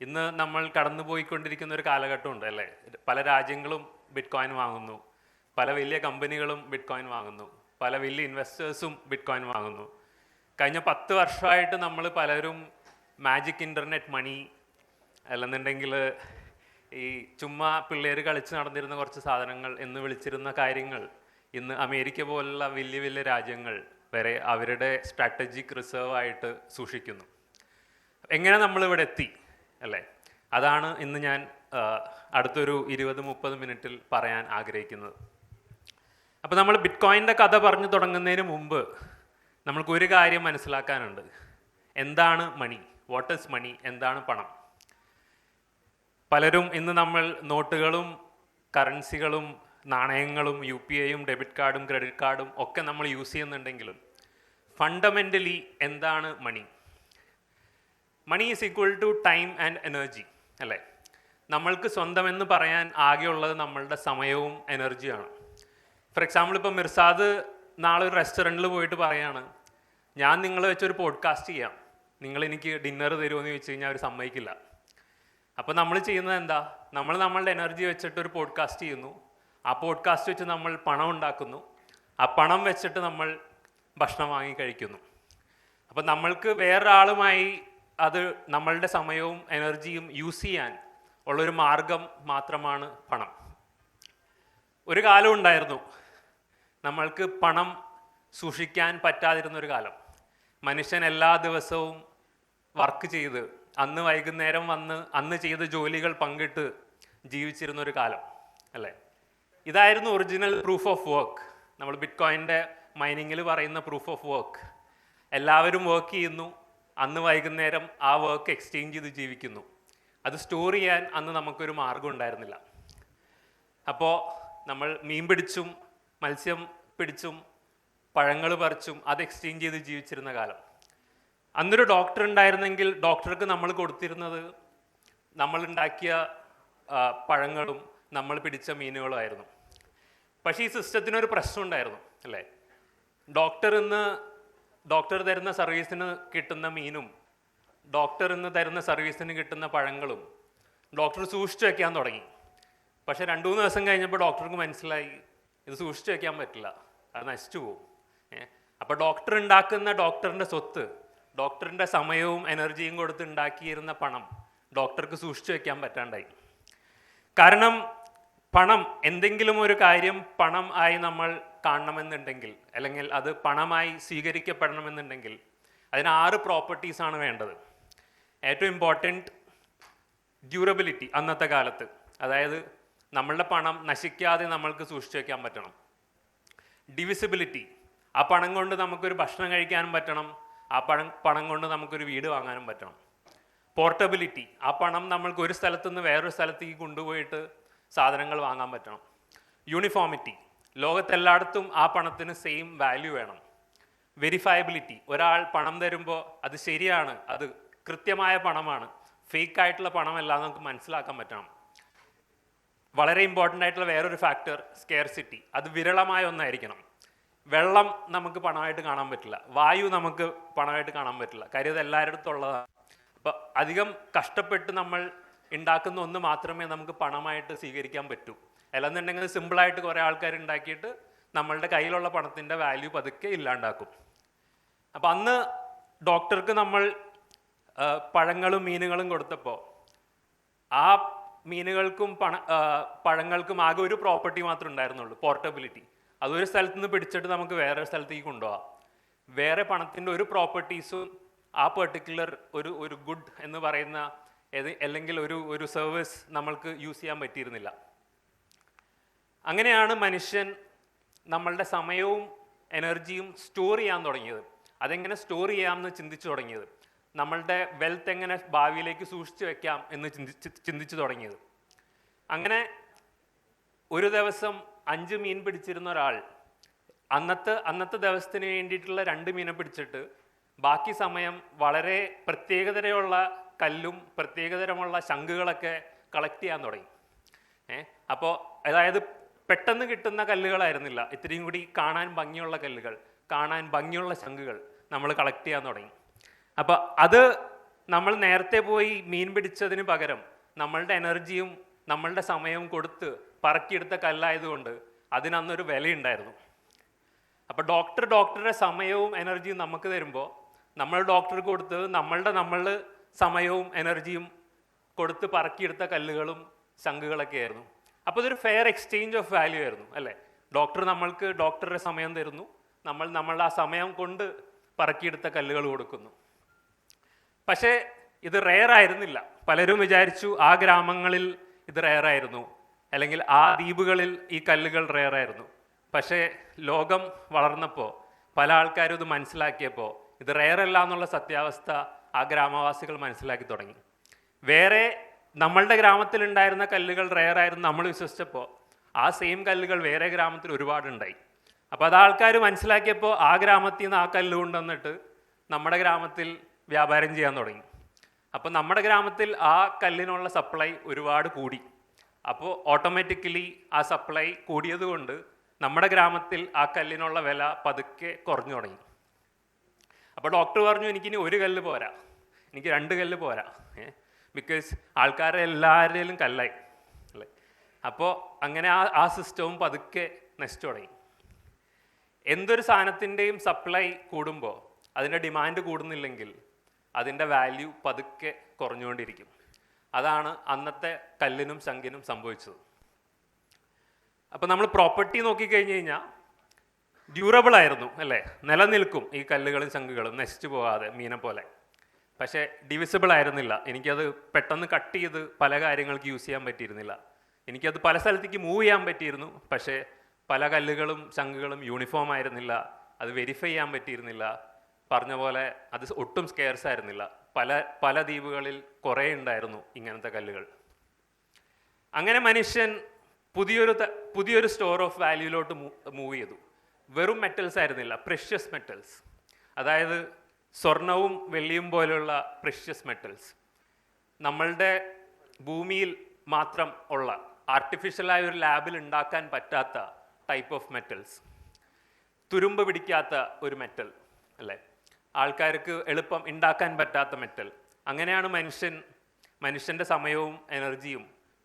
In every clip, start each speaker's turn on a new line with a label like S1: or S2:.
S1: ഇന്ന് നമ്മൾ കടന്നുപോയിക്കൊണ്ടിരിക്കുന്ന ഒരു കാലഘട്ടമുണ്ട് അല്ലേ? പല രാജ്യങ്ങളും ബിറ്റ് കോയിൻ വാങ്ങുന്നു, പല വലിയ കമ്പനികളും ബിറ്റ് കോയിൻ വാങ്ങുന്നു, പല വലിയ ഇൻവെസ്റ്റേഴ്സും ബിറ്റ് കോയിൻ വാങ്ങുന്നു. കഴിഞ്ഞ 10 വർഷമായിട്ട് നമ്മൾ പലരും മാജിക് ഇൻ്റർനെറ്റ് മണി അല്ലെന്നുണ്ടെങ്കിൽ ഈ ചുമ്മാ പിള്ളേർ കളിച്ച് നടന്നിരുന്ന കുറച്ച് സാധനങ്ങൾ എന്ന് വിളിച്ചിരുന്ന കാര്യങ്ങൾ ഇന്ന് അമേരിക്ക പോലുള്ള വലിയ വലിയ രാജ്യങ്ങൾ വരെ അവരുടെ സ്ട്രാറ്റജിക് റിസർവ് ആയിട്ട് സൂക്ഷിക്കുന്നു. എങ്ങനെ നമ്മളിവിടെ എത്തി അല്ലേ? അതാണ് ഇന്ന് ഞാൻ അടുത്തൊരു 20-30 മിനിറ്റിൽ പറയാൻ ആഗ്രഹിക്കുന്നത്. അപ്പോൾ നമ്മൾ ബിറ്റ് കോയിൻ്റെ കഥ പറഞ്ഞു തുടങ്ങുന്നതിന് മുമ്പ് നമ്മൾക്കൊരു കാര്യം മനസ്സിലാക്കാനുണ്ട്. എന്താണ് മണി? വാട്ട് ഈസ് മണി? എന്താണ് പണം? പലരും ഇന്ന് നമ്മൾ നോട്ടുകളും കറൻസികളും നാണയങ്ങളും UPIയും ഡെബിറ്റ് കാർഡും ക്രെഡിറ്റ് കാർഡും ഒക്കെ നമ്മൾ യൂസ് ചെയ്യുന്നുണ്ടെങ്കിലും ഫണ്ടമെൻ്റലി എന്താണ് money? Money is equal to time and energy അല്ലേ? നമ്മൾക്ക് സ്വന്തമെന്ന് പറയാൻ ആകെയുള്ളത് നമ്മളുടെ സമയവും എനർജിയാണ്. ഫോർ എക്സാമ്പിൾ, ഇപ്പോൾ മിർസാദ് നാളെ ഒരു റെസ്റ്റോറൻറ്റിൽ പോയിട്ട് പറയാണ്, ഞാൻ നിങ്ങളെ വെച്ചൊരു പോഡ്കാസ്റ്റ് ചെയ്യാം, നിങ്ങൾ എനിക്ക് ഡിന്നർ തരുമോ ചോദിച്ചു കഴിഞ്ഞാൽ അവർ സമ്മതിക്കില്ല. അപ്പോൾ നമ്മൾ ചെയ്യുന്നത് എന്താ? നമ്മൾ നമ്മളുടെ എനർജി വെച്ചിട്ട് ഒരു പോഡ്കാസ്റ്റ് ചെയ്യുന്നു. ആ പോഡ്കാസ്റ്റ് വെച്ച് നമ്മൾ പണം ഉണ്ടാക്കുന്നു. ആ പണം വെച്ചിട്ട് നമ്മൾ ഭക്ഷണം വാങ്ങി കഴിക്കുന്നു. അപ്പോൾ നമ്മൾക്ക് വേറൊരാളുമായി അത് നമ്മളുടെ സമയവും എനർജിയും യൂസ് ചെയ്യാൻ ഉള്ളൊരു മാർഗം മാത്രമാണ് പണം. ഒരു കാലം ഉണ്ടായിരുന്നു നമ്മൾക്ക് പണം സൂക്ഷിക്കാൻ പറ്റാതിരുന്നൊരു കാലം. മനുഷ്യൻ എല്ലാ ദിവസവും വർക്ക് ചെയ്ത് അന്ന് വൈകുന്നേരം വന്ന് അന്ന് ചെയ്ത ജോലികൾ പങ്കിട്ട് ജീവിച്ചിരുന്നൊരു കാലം അല്ലേ? ഇതായിരുന്നു ഒറിജിനൽ പ്രൂഫ് ഓഫ് വർക്ക്. നമ്മൾ ബിറ്റ് കോയിൻ്റെ മൈനിങ്ങിൽ പറയുന്ന പ്രൂഫ് ഓഫ് വർക്ക്. എല്ലാവരും വർക്ക് ചെയ്യുന്നു, അന്ന് വൈകുന്നേരം ആ വർക്ക് എക്സ്ചേഞ്ച് ചെയ്ത് ജീവിക്കുന്നു. അത് സ്റ്റോർ ചെയ്യാൻ അന്ന് നമുക്കൊരു മാർഗം ഉണ്ടായിരുന്നില്ല. അപ്പോൾ നമ്മൾ മീൻ പിടിച്ചും മത്സ്യം പിടിച്ചും പഴങ്ങൾ പറിച്ചും അത് എക്സ്ചേഞ്ച് ചെയ്ത് ജീവിച്ചിരുന്ന കാലം. അന്നൊരു ഡോക്ടർ ഉണ്ടായിരുന്നെങ്കിൽ ഡോക്ടർക്ക് നമ്മൾ കൊടുത്തിരുന്നത് നമ്മളുണ്ടാക്കിയ പഴങ്ങളും നമ്മൾ പിടിച്ച മീനുകളും ആയിരുന്നു. പക്ഷേ ഈ സിസ്റ്റത്തിനൊരു പ്രശ്നം ഉണ്ടായിരുന്നു അല്ലേ? ഡോക്ടർ തരുന്ന സർവീസിന് കിട്ടുന്ന മീനും ഡോക്ടർ ഇന്ന് തരുന്ന സർവീസിന് കിട്ടുന്ന പഴങ്ങളും ഡോക്ടർ സൂക്ഷിച്ചു വയ്ക്കാൻ തുടങ്ങി. പക്ഷേ 2-3 ദിവസം കഴിഞ്ഞപ്പോൾ ഡോക്ടർക്ക് മനസ്സിലായി ഇത് സൂക്ഷിച്ചു വയ്ക്കാൻ പറ്റില്ല, അത് നശിച്ചു പോകും. അപ്പോൾ ഡോക്ടർ ഉണ്ടാക്കുന്ന ഡോക്ടറിൻ്റെ സ്വത്ത്, ഡോക്ടറിൻ്റെ സമയവും എനർജിയും കൊടുത്ത് ഉണ്ടാക്കിയിരുന്ന പണം ഡോക്ടർക്ക് സൂക്ഷിച്ചു വയ്ക്കാൻ പറ്റാണ്ടായി. കാരണം പണം, എന്തെങ്കിലും ഒരു കാര്യം പണം ആയി നമ്മൾ കാണണമെന്നുണ്ടെങ്കിൽ അല്ലെങ്കിൽ അത് പണമായി സ്വീകരിക്കപ്പെടണമെന്നുണ്ടെങ്കിൽ അതിന് 6 പ്രോപ്പർട്ടീസാണ് വേണ്ടത്. ഏറ്റവും ഇമ്പോർട്ടൻറ്റ് ഡ്യൂറബിലിറ്റി അന്നത്തെ കാലത്ത്, അതായത് നമ്മളുടെ പണം നശിക്കാതെ നമ്മൾക്ക് സൂക്ഷിച്ചു വയ്ക്കാൻ പറ്റണം. ഡിവിസിബിലിറ്റി, ആ പണം കൊണ്ട് നമുക്കൊരു ഭക്ഷണം കഴിക്കാനും പറ്റണം, ആ പണം കൊണ്ട് നമുക്കൊരു വീട് വാങ്ങാനും പറ്റണം. പോർട്ടബിലിറ്റി, ആ പണം നമ്മൾക്ക് ഒരു സ്ഥലത്തുനിന്ന് വേറൊരു സ്ഥലത്തേക്ക് കൊണ്ടുപോയിട്ട് സാധനങ്ങൾ വാങ്ങാൻ പറ്റണം. യൂണിഫോമിറ്റി, ലോകത്തെല്ലായിടത്തും ആ പണത്തിന് സെയിം വാല്യൂ വേണം. വെരിഫയബിലിറ്റി, ഒരാൾ പണം തരുമ്പോൾ അത് ശരിയാണ്, അത് കൃത്യമായ പണമാണ്, ഫേക്ക് ആയിട്ടുള്ള പണമല്ല, നമുക്ക് മനസ്സിലാക്കാൻ പറ്റണം. വളരെ ഇമ്പോർട്ടൻ്റ് ആയിട്ടുള്ള വേറൊരു ഫാക്ടർ സ്കേർസിറ്റി, അത് വിരളമായ ഒന്നായിരിക്കണം. വെള്ളം നമുക്ക് പണമായിട്ട് കാണാൻ പറ്റില്ല, വായു നമുക്ക് പണമായിട്ട് കാണാൻ പറ്റില്ല, കാര്യം അത് എല്ലാവരുടെ ഉള്ളതാണ്. അപ്പോൾ അധികം കഷ്ടപ്പെട്ട് നമ്മൾ ഉണ്ടാക്കുന്ന ഒന്ന് മാത്രമേ നമുക്ക് പണമായിട്ട് സ്വീകരിക്കാൻ പറ്റൂ. അല്ലെന്നുണ്ടെങ്കിൽ സിമ്പിളായിട്ട് കുറേ ആൾക്കാർ ഉണ്ടാക്കിയിട്ട് നമ്മളുടെ കയ്യിലുള്ള പണത്തിൻ്റെ വാല്യൂ പതുക്കെ ഇല്ലാണ്ടാക്കും. അപ്പം അന്ന് ഡോക്ടർക്ക് നമ്മൾ പഴങ്ങളും മീനുകളും കൊടുത്തപ്പോൾ ആ മീനുകൾക്കും പഴങ്ങൾക്കും ആകെ ഒരു പ്രോപ്പർട്ടി മാത്രമേ ഉണ്ടായിരുന്നുള്ളൂ, പോർട്ടബിലിറ്റി. അതൊരു സ്ഥലത്ത് നിന്ന് പിടിച്ചിട്ട് നമുക്ക് വേറെ സ്ഥലത്തേക്ക് കൊണ്ടുപോകാം. വേറെ പണത്തിൻ്റെ ഒരു ആ പെർട്ടിക്കുലർ ഒരു ഗുഡ് എന്ന് പറയുന്ന അല്ലെങ്കിൽ ഒരു സർവീസ് നമ്മൾക്ക് യൂസ് ചെയ്യാൻ പറ്റിയിരുന്നില്ല. അങ്ങനെയാണ് മനുഷ്യൻ നമ്മളുടെ സമയവും എനർജിയും സ്റ്റോർ ചെയ്യാൻ തുടങ്ങിയത്. അതെങ്ങനെ സ്റ്റോർ ചെയ്യാമെന്ന് ചിന്തിച്ചു തുടങ്ങിയത്, നമ്മളുടെ വെൽത്ത് എങ്ങനെ ഭാവിയിലേക്ക് സൂക്ഷിച്ചു വെക്കാം എന്ന് ചിന്തിച്ചു തുടങ്ങിയത്. അങ്ങനെ ഒരു ദിവസം 5 മീൻ പിടിച്ചിരുന്ന ഒരാൾ അന്നത്തെ ദിവസത്തിന് വേണ്ടിയിട്ടുള്ള 2 മീനെ പിടിച്ചിട്ട് ബാക്കി സമയം വളരെ പ്രത്യേകതരമുള്ള കല്ലും പ്രത്യേകതരമുള്ള ശംഖുകളൊക്കെ കളക്ട് ചെയ്യാൻ തുടങ്ങി. അപ്പോൾ അതായത് പെട്ടെന്ന് കിട്ടുന്ന കല്ലുകളായിരുന്നില്ല, ഇത്രയും കൂടി കാണാൻ ഭംഗിയുള്ള കല്ലുകൾ, കാണാൻ ഭംഗിയുള്ള ശംഖുകൾ നമ്മൾ കളക്ട് ചെയ്യാൻ തുടങ്ങി. അപ്പോൾ അത് നമ്മൾ നേരത്തെ പോയി മീൻ പിടിച്ചതിന് പകരം നമ്മളുടെ എനർജിയും നമ്മളുടെ സമയവും കൊടുത്ത് പറക്കിയെടുത്ത കല്ലായതുകൊണ്ട് അതിനന്നൊരു വിലയുണ്ടായിരുന്നു. അപ്പോൾ ഡോക്ടറുടെ സമയവും എനർജിയും നമുക്ക് തരുമ്പോൾ നമ്മൾ ഡോക്ടർക്ക് കൊടുത്ത് നമ്മൾ സമയവും എനർജിയും കൊടുത്ത് പറക്കിയെടുത്ത കല്ലുകളും ശംഖുകളൊക്കെ ആയിരുന്നു. അപ്പോൾ ഇതൊരു ഫെയർ എക്സ്ചേഞ്ച് ഓഫ് വാല്യൂ ആയിരുന്നു അല്ലേ. ഡോക്ടർ നമ്മൾക്ക് ഡോക്ടറുടെ സമയം തരുന്നു, നമ്മൾ ആ സമയം കൊണ്ട് പറക്കിയെടുത്ത കല്ലുകൾ കൊടുക്കുന്നു. പക്ഷേ ഇത് റെയർ ആയിരുന്നില്ല. പലരും വിചാരിച്ചു ആ ഗ്രാമങ്ങളിൽ ഇത് റെയർ ആയിരുന്നു, അല്ലെങ്കിൽ ആ ദ്വീപുകളിൽ ഈ കല്ലുകൾ റെയർ ആയിരുന്നു. പക്ഷേ ലോകം വളർന്നപ്പോൾ പല ആൾക്കാരും ഇത് മനസ്സിലാക്കിയപ്പോൾ ഇത് റെയർ അല്ല എന്നുള്ള സത്യാവസ്ഥ ആ ഗ്രാമവാസികൾ മനസ്സിലാക്കി തുടങ്ങി. വേറെ നമ്മളുടെ ഗ്രാമത്തിലുണ്ടായിരുന്ന കല്ലുകൾ റെയർ ആയിരുന്നു നമ്മൾ വിശ്വസിച്ചപ്പോൾ ആ സെയിം കല്ലുകൾ വേറെ ഗ്രാമത്തിൽ ഒരുപാടുണ്ടായി. അപ്പോൾ അത് ആൾക്കാർ മനസ്സിലാക്കിയപ്പോൾ ആ ഗ്രാമത്തിൽ നിന്ന് ആ കല്ല് കൊണ്ടുവന്നിട്ട് നമ്മുടെ ഗ്രാമത്തിൽ വ്യാപാരം ചെയ്യാൻ തുടങ്ങി. അപ്പോൾ നമ്മുടെ ഗ്രാമത്തിൽ ആ കല്ലിനുള്ള സപ്ലൈ ഒരുപാട് കൂടി. അപ്പോൾ ഓട്ടോമാറ്റിക്കലി ആ സപ്ലൈ കൂടിയതുകൊണ്ട് നമ്മുടെ ഗ്രാമത്തിൽ ആ കല്ലിനുള്ള വില പതുക്കെ കുറഞ്ഞു തുടങ്ങി. അപ്പോൾ ഡോക്ടർ പറഞ്ഞു, എനിക്കിനി ഒരു കല്ല് പോരാ, എനിക്ക് 2 കല്ല് പോരാ, ബിക്കോസ് ആൾക്കാരെ എല്ലാവരുടെയും കല്ലായി അല്ലേ. അപ്പോൾ അങ്ങനെ ആ സിസ്റ്റവും പതുക്കെ നശിച്ചു തുടങ്ങി. എന്തൊരു സാധനത്തിൻ്റെയും സപ്ലൈ കൂടുമ്പോൾ അതിൻ്റെ ഡിമാൻഡ് കൂടുന്നില്ലെങ്കിൽ അതിൻ്റെ വാല്യൂ പതുക്കെ കുറഞ്ഞുകൊണ്ടിരിക്കും. അതാണ് അന്നത്തെ കല്ലിനും ശംഖിനും സംഭവിച്ചത്. അപ്പോൾ നമ്മൾ പ്രോപ്പർട്ടി നോക്കിക്കഴിഞ്ഞ് കഴിഞ്ഞാൽ ഡ്യൂറബിൾ ആയിരുന്നു അല്ലേ, നിലനിൽക്കും ഈ കല്ലുകളും ശംഖുകളും നശിച്ചു പോകാതെ മീനെ പോലെ. പക്ഷേ ഡിവിസിബിൾ ആയിരുന്നില്ല. എനിക്കത് പെട്ടെന്ന് കട്ട് ചെയ്ത് പല കാര്യങ്ങൾക്ക് യൂസ് ചെയ്യാൻ പറ്റിയിരുന്നില്ല. എനിക്കത് പല സ്ഥലത്തേക്ക് മൂവ് ചെയ്യാൻ പറ്റിയിരുന്നു. പക്ഷേ പല കല്ലുകളും ശംഖുകളും യൂണിഫോം ആയിരുന്നില്ല, അത് വെരിഫൈ ചെയ്യാൻ പറ്റിയിരുന്നില്ല. പറഞ്ഞ പോലെ അത് ഒട്ടും സ്കെയർസ് ആയിരുന്നില്ല. പല ദ്വീപുകളിൽ കുറേ ഉണ്ടായിരുന്നു ഇങ്ങനത്തെ കല്ലുകൾ. അങ്ങനെ മനുഷ്യൻ പുതിയൊരു സ്റ്റോർ ഓഫ് വാല്യൂലോട്ട് മൂവ് ചെയ്തു. വെറും മെറ്റൽസ് ആയിരുന്നില്ല, പ്രഷ്യസ് മെറ്റൽസ്. അതായത് സ്വർണവും വെള്ളിയും പോലുള്ള പ്രഷ്യസ് മെറ്റൽസ്, നമ്മളുടെ ഭൂമിയിൽ മാത്രം ഉള്ള ആർട്ടിഫിഷ്യലായ ഒരു ലാബിൽ ഉണ്ടാക്കാൻ പറ്റാത്ത ടൈപ്പ് ഓഫ് മെറ്റൽസ്, തുരുമ്പ് പിടിക്കാത്ത ഒരു മെറ്റൽ അല്ലേ, ആൾക്കാർക്ക് എളുപ്പം ഉണ്ടാക്കാൻ പറ്റാത്ത മെറ്റൽ. അങ്ങനെയാണ് മനുഷ്യൻ്റെ സമയവും എനർജിയും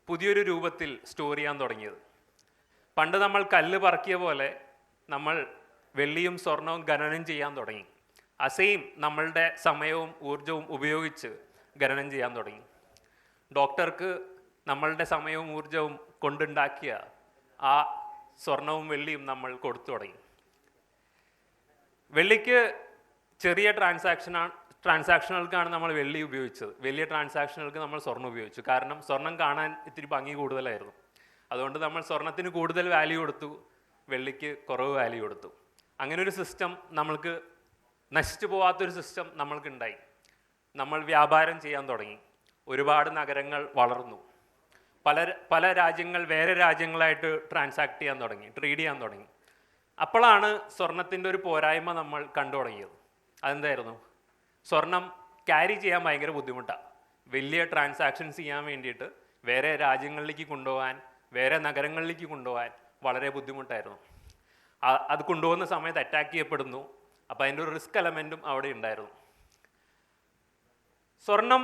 S1: പുതിയൊരു രൂപത്തിൽ സ്റ്റോർ ചെയ്യാൻ തുടങ്ങിയത്. പണ്ട് നമ്മൾ കല്ല് പറക്കിയ പോലെ നമ്മൾ വെള്ളിയും സ്വർണവും ഖനനം ചെയ്യാൻ തുടങ്ങി. അസെയിം നമ്മളുടെ സമയവും ഊർജവും ഉപയോഗിച്ച് ഖനനം ചെയ്യാൻ തുടങ്ങി. ഡോക്ടർക്ക് നമ്മളുടെ സമയവും ഊർജവും കൊണ്ടുണ്ടാക്കിയ ആ സ്വർണവും വെള്ളിയും നമ്മൾ കൊടുത്തു തുടങ്ങി. വെള്ളിക്ക് ചെറിയ ട്രാൻസാക്ഷനുകൾക്കാണ് നമ്മൾ വെള്ളി ഉപയോഗിച്ചത്. വലിയ ട്രാൻസാക്ഷനുകൾക്ക് നമ്മൾ സ്വർണ്ണം ഉപയോഗിച്ചു. കാരണം സ്വർണം കാണാൻ ഇത്തിരി ഭംഗി കൂടുതലായിരുന്നു. അതുകൊണ്ട് നമ്മൾ സ്വർണത്തിന് കൂടുതൽ വാല്യൂ കൊടുത്തു, വെള്ളിക്ക് കുറവ് വാല്യൂ കൊടുത്തു. അങ്ങനെ ഒരു സിസ്റ്റം നമ്മൾക്ക് നശിച്ചു പോവാത്തൊരു സിസ്റ്റം നമ്മൾക്കുണ്ടായി. നമ്മൾ വ്യാപാരം ചെയ്യാൻ തുടങ്ങി. ഒരുപാട് നഗരങ്ങൾ വളർന്നു. പല രാജ്യങ്ങൾ വേറെ രാജ്യങ്ങളായിട്ട് ട്രാൻസാക്ട് ചെയ്യാൻ തുടങ്ങി, ട്രേഡ് ചെയ്യാൻ തുടങ്ങി. അപ്പോഴാണ് സ്വർണത്തിൻ്റെ ഒരു പോരായ്മ നമ്മൾ കണ്ടു തുടങ്ങിയത്. അതെന്തായിരുന്നു? സ്വർണം ക്യാരി ചെയ്യാൻ ഭയങ്കര ബുദ്ധിമുട്ടാണ്. വലിയ ട്രാൻസാക്ഷൻസ് ചെയ്യാൻ വേണ്ടിയിട്ട് വേറെ രാജ്യങ്ങളിലേക്ക് കൊണ്ടുപോകാൻ, വേറെ നഗരങ്ങളിലേക്ക് കൊണ്ടുപോകാൻ വളരെ ബുദ്ധിമുട്ടായിരുന്നു. അത് കൊണ്ടുപോകുന്ന സമയത്ത് അറ്റാക്ക് ചെയ്യപ്പെടുന്നു. അപ്പോൾ അതിൻ്റെ ഒരു റിസ്ക് എലമെൻറ്റും അവിടെ ഉണ്ടായിരുന്നു. സ്വർണം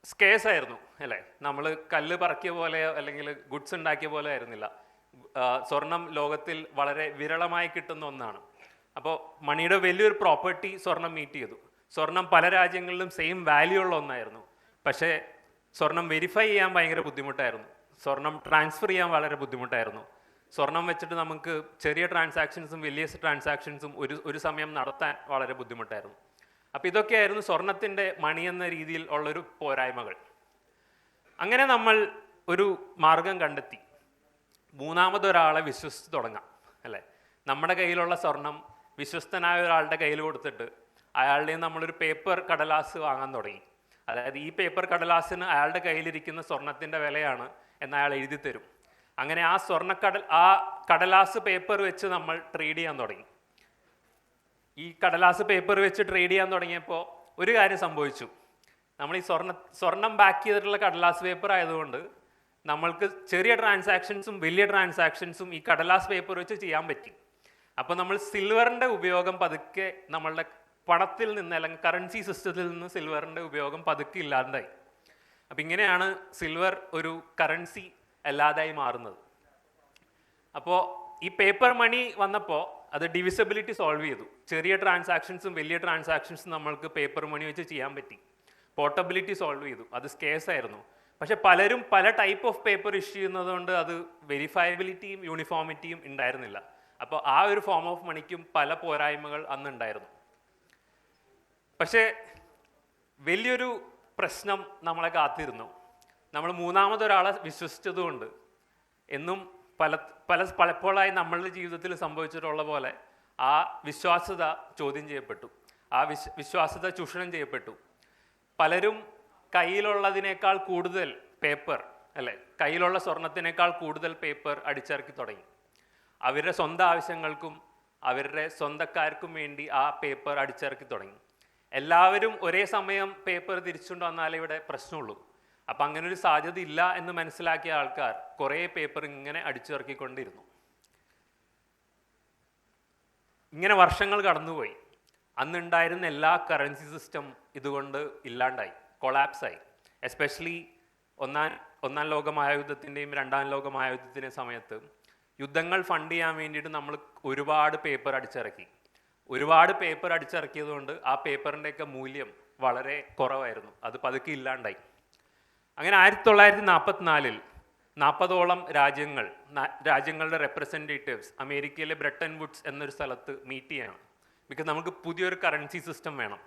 S1: സ്കേഴ്സ് ആയിരുന്നു അല്ലേ. നമ്മൾ കല്ല് പറക്കിയ പോലെയോ അല്ലെങ്കിൽ ഗുഡ്സ് ഉണ്ടാക്കിയ പോലെ ആയിരുന്നില്ല. സ്വർണം ലോകത്തിൽ വളരെ വിരളമായി കിട്ടുന്ന ഒന്നാണ്. അപ്പോൾ മണിയുടെ വലിയൊരു പ്രോപ്പർട്ടി സ്വർണം മീറ്റ് ചെയ്തു. സ്വർണം പല രാജ്യങ്ങളിലും സെയിം വാല്യൂ ഉള്ള ഒന്നായിരുന്നു. പക്ഷേ സ്വർണം വെരിഫൈ ചെയ്യാൻ ഭയങ്കര ബുദ്ധിമുട്ടായിരുന്നു. സ്വർണം ട്രാൻസ്ഫർ ചെയ്യാൻ വളരെ ബുദ്ധിമുട്ടായിരുന്നു. സ്വർണം വെച്ചിട്ട് നമുക്ക് ചെറിയ ട്രാൻസാക്ഷൻസും വലിയ ട്രാൻസാക്ഷൻസും ഒരു സമയം നടത്താൻ വളരെ ബുദ്ധിമുട്ടായിരുന്നു. അപ്പോൾ ഇതൊക്കെയായിരുന്നു സ്വർണത്തിൻ്റെ മണി എന്ന രീതിയിൽ ഉള്ളൊരു പോരായ്മകൾ. അങ്ങനെ നമ്മൾ ഒരു മാർഗം കണ്ടെത്തി, മൂന്നാമതൊരാളെ വിശ്വസിച്ച് തുടങ്ങാം അല്ലേ. നമ്മുടെ കയ്യിലുള്ള സ്വർണം വിശ്വസ്തനായ ഒരാളുടെ കയ്യിൽ കൊടുത്തിട്ട് അയാളുടെ നമ്മളൊരു പേപ്പർ കടലാസ് വാങ്ങാൻ തുടങ്ങി. അതായത് ഈ പേപ്പർ കടലാസിന് അയാളുടെ കയ്യിലിരിക്കുന്ന സ്വർണത്തിൻ്റെ വിലയാണ് എന്ന് അയാൾ എഴുതി തരും. അങ്ങനെ ആ കടലാസ് പേപ്പർ വെച്ച് നമ്മൾ ട്രേഡ് ചെയ്യാൻ തുടങ്ങി. ഈ കടലാസ് പേപ്പർ വെച്ച് ട്രേഡ് ചെയ്യാൻ തുടങ്ങിയപ്പോൾ ഒരു കാര്യം സംഭവിച്ചു. നമ്മൾ ഈ സ്വർണം ബാക്ക് ചെയ്തിട്ടുള്ള കടലാസ് പേപ്പർ ആയതുകൊണ്ട് നമ്മൾക്ക് ചെറിയ ട്രാൻസാക്ഷൻസും വലിയ ട്രാൻസാക്ഷൻസും ഈ കടലാസ് പേപ്പർ വെച്ച് ചെയ്യാൻ പറ്റി. അപ്പോൾ നമ്മൾ സിൽവറിൻ്റെ ഉപയോഗം പതുക്കെ നമ്മളുടെ പണത്തിൽ നിന്ന് അല്ലെങ്കിൽ കറൻസി സിസ്റ്റത്തിൽ നിന്ന് സിൽവറിൻ്റെ ഉപയോഗം പതുക്കെ ഇല്ലാണ്ടായി. അപ്പം ഇങ്ങനെയാണ് സിൽവർ ഒരു കറൻസി അല്ലാതായി മാറുന്നത്. അപ്പോൾ ഈ പേപ്പർ മണി വന്നപ്പോൾ അത് ഡിവിസിബിലിറ്റി സോൾവ് ചെയ്തു. ചെറിയ ട്രാൻസാക്ഷൻസും വലിയ ട്രാൻസാക്ഷൻസും നമ്മൾക്ക് പേപ്പർ മണി വെച്ച് ചെയ്യാൻ പറ്റി. പോർട്ടബിലിറ്റി സോൾവ് ചെയ്തു. അത് സ്കേഴ്സ് ആയിരുന്നു. പക്ഷെ പലരും പല ടൈപ്പ് ഓഫ് പേപ്പർ ഇഷ്യൂ ചെയ്യുന്നതുകൊണ്ട് അത് വെരിഫയബിലിറ്റിയും യൂണിഫോമിറ്റിയും ഉണ്ടായിരുന്നില്ല. അപ്പോൾ ആ ഒരു ഫോം ഓഫ് മണിക്കും പല പോരായ്മകൾ അന്ന് ഉണ്ടായിരുന്നു. പക്ഷേ വലിയൊരു പ്രശ്നം നമ്മളെ കാത്തിരുന്നു. നമ്മൾ മൂന്നാമതൊരാളെ വിശ്വസിച്ചതുകൊണ്ട് എന്നും പലപ്പോഴായി നമ്മളുടെ ജീവിതത്തിൽ സംഭവിച്ചിട്ടുള്ള പോലെ ആ വിശ്വാസ്യത ചോദ്യം ചെയ്യപ്പെട്ടു. ആ വിശ്വാസ്യത ചൂഷണം ചെയ്യപ്പെട്ടു. പലരും കയ്യിലുള്ളതിനേക്കാൾ കൂടുതൽ പേപ്പർ, അല്ലെ, കയ്യിലുള്ള സ്വർണത്തിനേക്കാൾ കൂടുതൽ പേപ്പർ അടിച്ചിറക്കി തുടങ്ങി. അവരുടെ സ്വന്തം ആവശ്യങ്ങൾക്കും അവരുടെ സ്വന്തക്കാർക്കും വേണ്ടി ആ പേപ്പർ അടിച്ചിറക്കി തുടങ്ങി. എല്ലാവരും ഒരേ സമയം പേപ്പർ തിരിച്ചുകൊണ്ട് വന്നാലേ ഇവിടെ പ്രശ്നമുള്ളൂ. അപ്പം അങ്ങനെ ഒരു സാധ്യത ഇല്ല എന്ന് മനസ്സിലാക്കിയ ആൾക്കാർ കുറേ പേപ്പർ ഇങ്ങനെ അടിച്ചിറക്കിക്കൊണ്ടിരുന്നു. ഇങ്ങനെ വർഷങ്ങൾ കടന്നുപോയി. അന്നുണ്ടായിരുന്ന എല്ലാ കറൻസി സിസ്റ്റം ഇതുകൊണ്ട് ഇല്ലാണ്ടായി, കൊളാപ്സായി. എസ്പെഷ്യലി ഒന്നാം ലോക മഹായുദ്ധത്തിൻ്റെയും രണ്ടാം ലോക മഹായുദ്ധത്തിൻ്റെ സമയത്ത് യുദ്ധങ്ങൾ ഫണ്ട് ചെയ്യാൻ വേണ്ടിയിട്ട് നമ്മൾ ഒരുപാട് പേപ്പർ അടിച്ചിറക്കി. ഒരുപാട് പേപ്പർ അടിച്ചിറക്കിയതുകൊണ്ട് ആ പേപ്പറിൻ്റെയൊക്കെ മൂല്യം വളരെ കുറവായിരുന്നു. അത് പതുക്കെ ഇല്ലാണ്ടായി. അങ്ങനെ 1944 40ഓളം രാജ്യങ്ങളുടെ റെപ്രസെൻറ്റേറ്റീവ്സ് അമേരിക്കയിലെ ബ്രെട്ടൻ വുഡ്സ് എന്നൊരു സ്ഥലത്ത് മീറ്റ് ചെയ്യണം. ബിക്കോസ് നമുക്ക് പുതിയൊരു കറൻസി സിസ്റ്റം വേണം.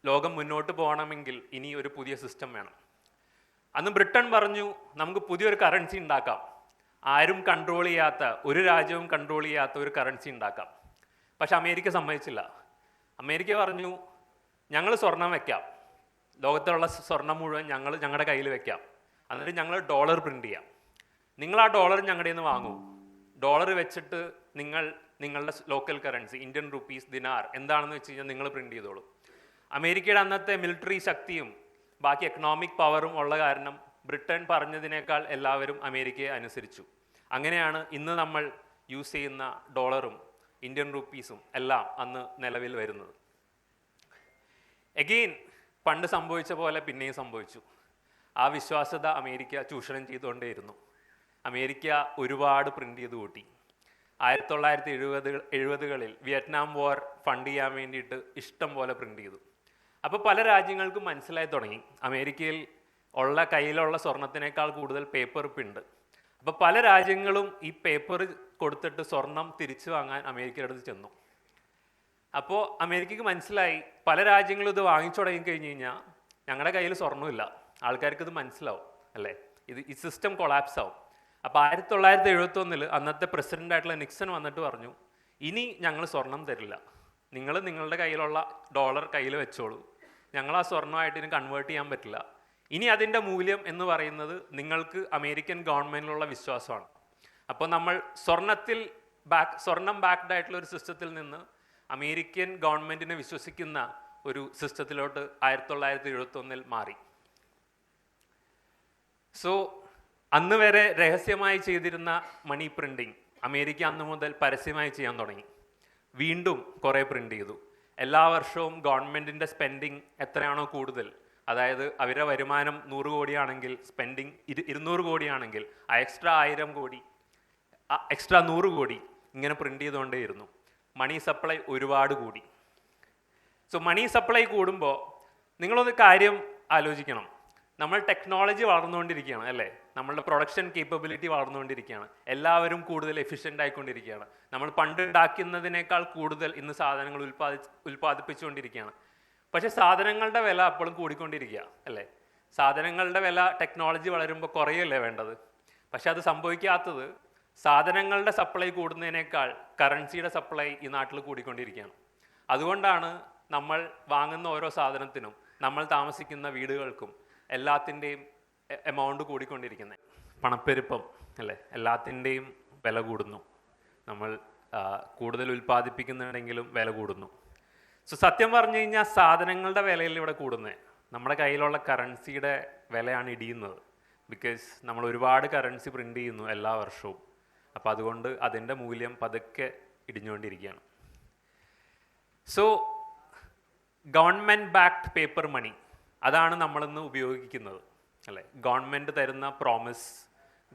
S1: ലോകം മുന്നോട്ട് പോകണമെങ്കിൽ ഇനി ഒരു പുതിയ സിസ്റ്റം വേണം. അന്ന് ബ്രിട്ടൻ പറഞ്ഞു, നമുക്ക് പുതിയൊരു കറൻസി ഉണ്ടാക്കാം. ആരും കൺട്രോൾ ചെയ്യാത്ത, ഒരു രാജ്യവും കൺട്രോൾ ചെയ്യാത്ത ഒരു കറൻസി ഉണ്ടാക്കാം. പക്ഷെ അമേരിക്ക സമ്മതിച്ചില്ല. അമേരിക്ക പറഞ്ഞു, ഞങ്ങൾ സ്വർണം വെക്കാം, ലോകത്തിലുള്ള സ്വർണം മുഴുവൻ ഞങ്ങളുടെ കയ്യിൽ വെക്കാം, എന്നിട്ട് ഞങ്ങൾ ഡോളർ പ്രിൻ്റ് ചെയ്യാം. നിങ്ങൾ ആ ഡോളർ ഞങ്ങളുടെ നിന്ന് വാങ്ങൂ. ഡോളർ വെച്ചിട്ട് നിങ്ങളുടെ ലോക്കൽ കറൻസി ഇന്ത്യൻ റുപ്പീസ്, ദിനാർ എന്താണെന്ന് വെച്ച് കഴിഞ്ഞാൽ നിങ്ങൾ പ്രിൻ്റ് ചെയ്തോളൂ. അമേരിക്കയുടെ അന്നത്തെ മിലിറ്ററി ശക്തിയും ബാക്കി എക്കണോമിക് പവറും ഉള്ള കാരണം ബ്രിട്ടൻ പറഞ്ഞതിനേക്കാൾ എല്ലാവരും അമേരിക്കയെ അനുസരിച്ചു. അങ്ങനെയാണ് ഇന്ന് നമ്മൾ യൂസ് ചെയ്യുന്ന ഡോളറും ഇന്ത്യൻ റുപ്പീസും എല്ലാം അന്ന് നിലവിൽ വരുന്നത്. എഗെയിൻ പണ്ട് സംഭവിച്ച പോലെ പിന്നെയും സംഭവിച്ചു. ആ വിശ്വാസ്യത അമേരിക്ക ചൂഷണം ചെയ്തുകൊണ്ടേയിരുന്നു. അമേരിക്ക ഒരുപാട് പ്രിൻ്റ് ചെയ്ത് കൂട്ടി. 1970-കളിൽ വിയറ്റ്നാം വാർ ഫണ്ട് ചെയ്യാൻ വേണ്ടിയിട്ട് ഇഷ്ടം പോലെ പ്രിൻ്റ് ചെയ്തു. അപ്പോൾ പല രാജ്യങ്ങൾക്കും മനസ്സിലായി തുടങ്ങി അമേരിക്കയിൽ കയ്യിലുള്ള സ്വർണത്തിനേക്കാൾ കൂടുതൽ പേപ്പർ ഉണ്ട്. അപ്പോൾ പല രാജ്യങ്ങളും ഈ പേപ്പർ കൊടുത്തിട്ട് സ്വർണം തിരിച്ചു വാങ്ങാൻ അമേരിക്കയുടെ അടുത്ത് ചെന്നു. അപ്പോൾ അമേരിക്കക്ക് മനസ്സിലായി പല രാജ്യങ്ങളും ഇത് വാങ്ങിച്ചു തുടങ്ങി കഴിഞ്ഞ് കഴിഞ്ഞാൽ ഞങ്ങളുടെ കയ്യിൽ സ്വർണ്ണമില്ല, ആൾക്കാർക്ക് ഇത് മനസ്സിലാവും, അല്ലേ, ഈ സിസ്റ്റം കൊളാപ്സ് ആവും. അപ്പോൾ 1971 അന്നത്തെ പ്രസിഡൻ്റായിട്ടുള്ള നിക്സൺ വന്നിട്ട് പറഞ്ഞു, ഇനി ഞങ്ങൾ സ്വർണം തരില്ല, നിങ്ങൾ നിങ്ങളുടെ കയ്യിലുള്ള ഡോളർ കയ്യിൽ വെച്ചോളൂ, ഞങ്ങൾ ആ സ്വർണ്ണമായിട്ട് ഇനി കൺവേർട്ട് ചെയ്യാൻ പറ്റില്ല. ഇനി അതിൻ്റെ മൂല്യം എന്ന് പറയുന്നത് നിങ്ങൾക്ക് അമേരിക്കൻ ഗവൺമെൻറ്റിലുള്ള വിശ്വാസമാണ്. അപ്പോൾ നമ്മൾ സ്വർണം ബാക്ക്ഡ് ആയിട്ടുള്ള ഒരു സിസ്റ്റത്തിൽ നിന്ന് അമേരിക്കൻ ഗവൺമെൻറ്റിനെ വിശ്വസിക്കുന്ന ഒരു സിസ്റ്റത്തിലോട്ട് 1971 മാറി. സോ അന്ന് വരെ രഹസ്യമായി ചെയ്തിരുന്ന മണി പ്രിൻറ്റിങ് അമേരിക്ക അന്ന് മുതൽ പരസ്യമായി ചെയ്യാൻ തുടങ്ങി. വീണ്ടും കുറേ പ്രിൻ്റ് ചെയ്തു. എല്ലാ വർഷവും ഗവൺമെൻറ്റിൻ്റെ സ്പെൻഡിങ് എത്രയാണോ കൂടുതൽ, അതായത് അവരുടെ വരുമാനം 100 കോടിയാണെങ്കിൽ സ്പെൻഡിങ് 200 കോടിയാണെങ്കിൽ ആ എക്സ്ട്രാ 1000 കോടി, എക്സ്ട്രാ 100 കോടി ഇങ്ങനെ പ്രിൻ്റ് ചെയ്തുകൊണ്ടേയിരുന്നു. മണി സപ്ലൈ ഒരുപാട് കൂടി. സോ മണി സപ്ലൈ കൂടുമ്പോൾ നിങ്ങളൊന്ന് കാര്യം ആലോചിക്കണം, നമ്മൾ ടെക്നോളജി വളർന്നുകൊണ്ടിരിക്കുകയാണ്, അല്ലേ, നമ്മളുടെ പ്രൊഡക്ഷൻ കേപ്പബിലിറ്റി വളർന്നുകൊണ്ടിരിക്കുകയാണ്, എല്ലാവരും കൂടുതൽ എഫിഷ്യൻ്റ് ആയിക്കൊണ്ടിരിക്കുകയാണ്. നമ്മൾ പണ്ട് ഉണ്ടാക്കുന്നതിനേക്കാൾ കൂടുതൽ ഇന്ന് സാധനങ്ങൾ ഉൽപ്പാദിപ്പിച്ചുകൊണ്ടിരിക്കുകയാണ്. പക്ഷേ സാധനങ്ങളുടെ വില അപ്പോഴും കൂടിക്കൊണ്ടിരിക്കുക, അല്ലേ. സാധനങ്ങളുടെ വില ടെക്നോളജി വളരുമ്പോൾ കുറയല്ലേ വേണ്ടത്. പക്ഷെ അത് സംഭവിക്കാത്തത് സാധനങ്ങളുടെ സപ്ലൈ കൂടുന്നതിനേക്കാൾ കറൻസിയുടെ സപ്ലൈ ഈ നാട്ടിൽ കൂടിക്കൊണ്ടിരിക്കുകയാണ്. അതുകൊണ്ടാണ് നമ്മൾ വാങ്ങുന്ന ഓരോ സാധനത്തിനും നമ്മൾ താമസിക്കുന്ന വീടുകൾക്കും എല്ലാത്തിൻ്റെയും എമൗണ്ട് കൂടിക്കൊണ്ടിരിക്കുന്നത്. പണപ്പെരുപ്പം, അല്ലേ, എല്ലാത്തിൻ്റെയും വില കൂടുന്നു. നമ്മൾ കൂടുതൽ ഉൽപ്പാദിപ്പിക്കുന്നുണ്ടെങ്കിലും വില കൂടുന്നു. സോ സത്യം പറഞ്ഞു കഴിഞ്ഞാൽ സാധനങ്ങളുടെ വിലയിൽ ഇവിടെ കൂടുന്നത്, നമ്മുടെ കയ്യിലുള്ള കറൻസിയുടെ വിലയാണ് ഇടിയുന്നത്. ബിക്കോസ് നമ്മൾ ഒരുപാട് കറൻസി പ്രിൻ്റ് ചെയ്യുന്നു എല്ലാ വർഷവും. അപ്പോൾ അതുകൊണ്ട് അതിൻ്റെ മൂല്യം പതുക്കെ ഇടിഞ്ഞുകൊണ്ടിരിക്കുകയാണ്. സോ ഗവൺമെൻറ് ബാക്ക്ഡ് പേപ്പർ മണി, അതാണ് നമ്മളിന്ന് ഉപയോഗിക്കുന്നത് അല്ലേ. ഗവൺമെൻറ് തരുന്ന പ്രോമിസ്,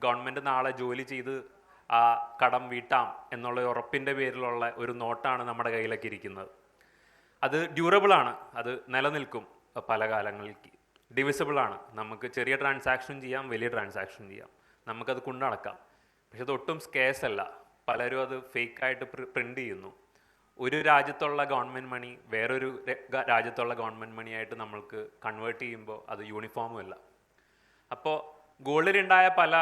S1: ഗവൺമെൻറ് നാളെ ജോലി ചെയ്ത് ആ കടം വീട്ടാം എന്നുള്ള ഉറപ്പിൻ്റെ പേരിലുള്ള ഒരു നോട്ടാണ് നമ്മുടെ കയ്യിലൊക്കെ ഇരിക്കുന്നത്. അത് ഡ്യൂറബിളാണ്, അത് നിലനിൽക്കും പല കാലങ്ങളിലേക്ക്. ഡിവിസിബിളാണ്, നമുക്ക് ചെറിയ ട്രാൻസാക്ഷൻ ചെയ്യാം, വലിയ ട്രാൻസാക്ഷൻ ചെയ്യാം, നമുക്കത് കൊണ്ടു നടക്കാം. പക്ഷെ അത് ഒട്ടും സ്കേഴ്സ് അല്ല. പലരും അത് ഫേക്കായിട്ട് പ്രിൻ്റ് ചെയ്യുന്നു. ഒരു രാജ്യത്തുള്ള ഗവൺമെൻറ് മണി വേറൊരു രാജ്യത്തുള്ള ഗവൺമെൻറ് മണിയായിട്ട് നമ്മൾക്ക് കൺവേർട്ട് ചെയ്യുമ്പോൾ അത് യൂണിഫോമും അല്ല. അപ്പോൾ ഗോൾഡിലുണ്ടായ പല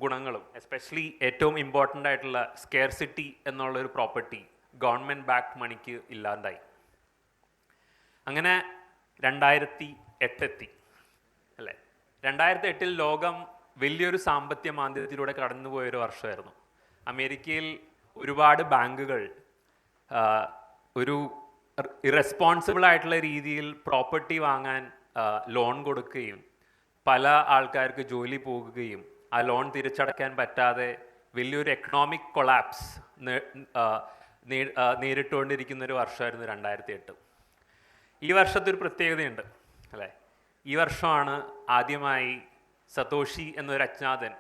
S1: ഗുണങ്ങളും, എസ്പെഷ്യലി ഏറ്റവും ഇമ്പോർട്ടൻ്റ് ആയിട്ടുള്ള സ്കേർസിറ്റി എന്നുള്ളൊരു പ്രോപ്പർട്ടി ഗവൺമെൻറ് ബാക്ക്ഡ് മണിക്ക് ഇല്ലാണ്ടായി. അങ്ങനെ 2008 എത്തി അല്ലേ. 2008 ലോകം വലിയൊരു സാമ്പത്തിക മാന്ദ്യത്തിലൂടെ കടന്നുപോയൊരു വർഷമായിരുന്നു. അമേരിക്കയിൽ ഒരുപാട് ബാങ്കുകൾ ഒരു ഇറസ്പോൺസിബിൾ ആയിട്ടുള്ള രീതിയിൽ പ്രോപ്പർട്ടി വാങ്ങാൻ ലോൺ കൊടുക്കുകയും പല ആൾക്കാർക്ക് ജോലി പോകുകയും ആ ലോൺ തിരിച്ചടയ്ക്കാൻ പറ്റാതെ വലിയൊരു എക്കണോമിക് കൊളാപ്സ് നേരിട്ടുകൊണ്ടിരിക്കുന്ന ഒരു വർഷമായിരുന്നു 2008. ഈ വർഷത്തെ ഒരു പ്രത്യേകതയുണ്ട് അല്ലേ. ഈ വർഷമാണ് ആദ്യമായി സതോഷി എന്നൊരു അജ്ഞാതൻ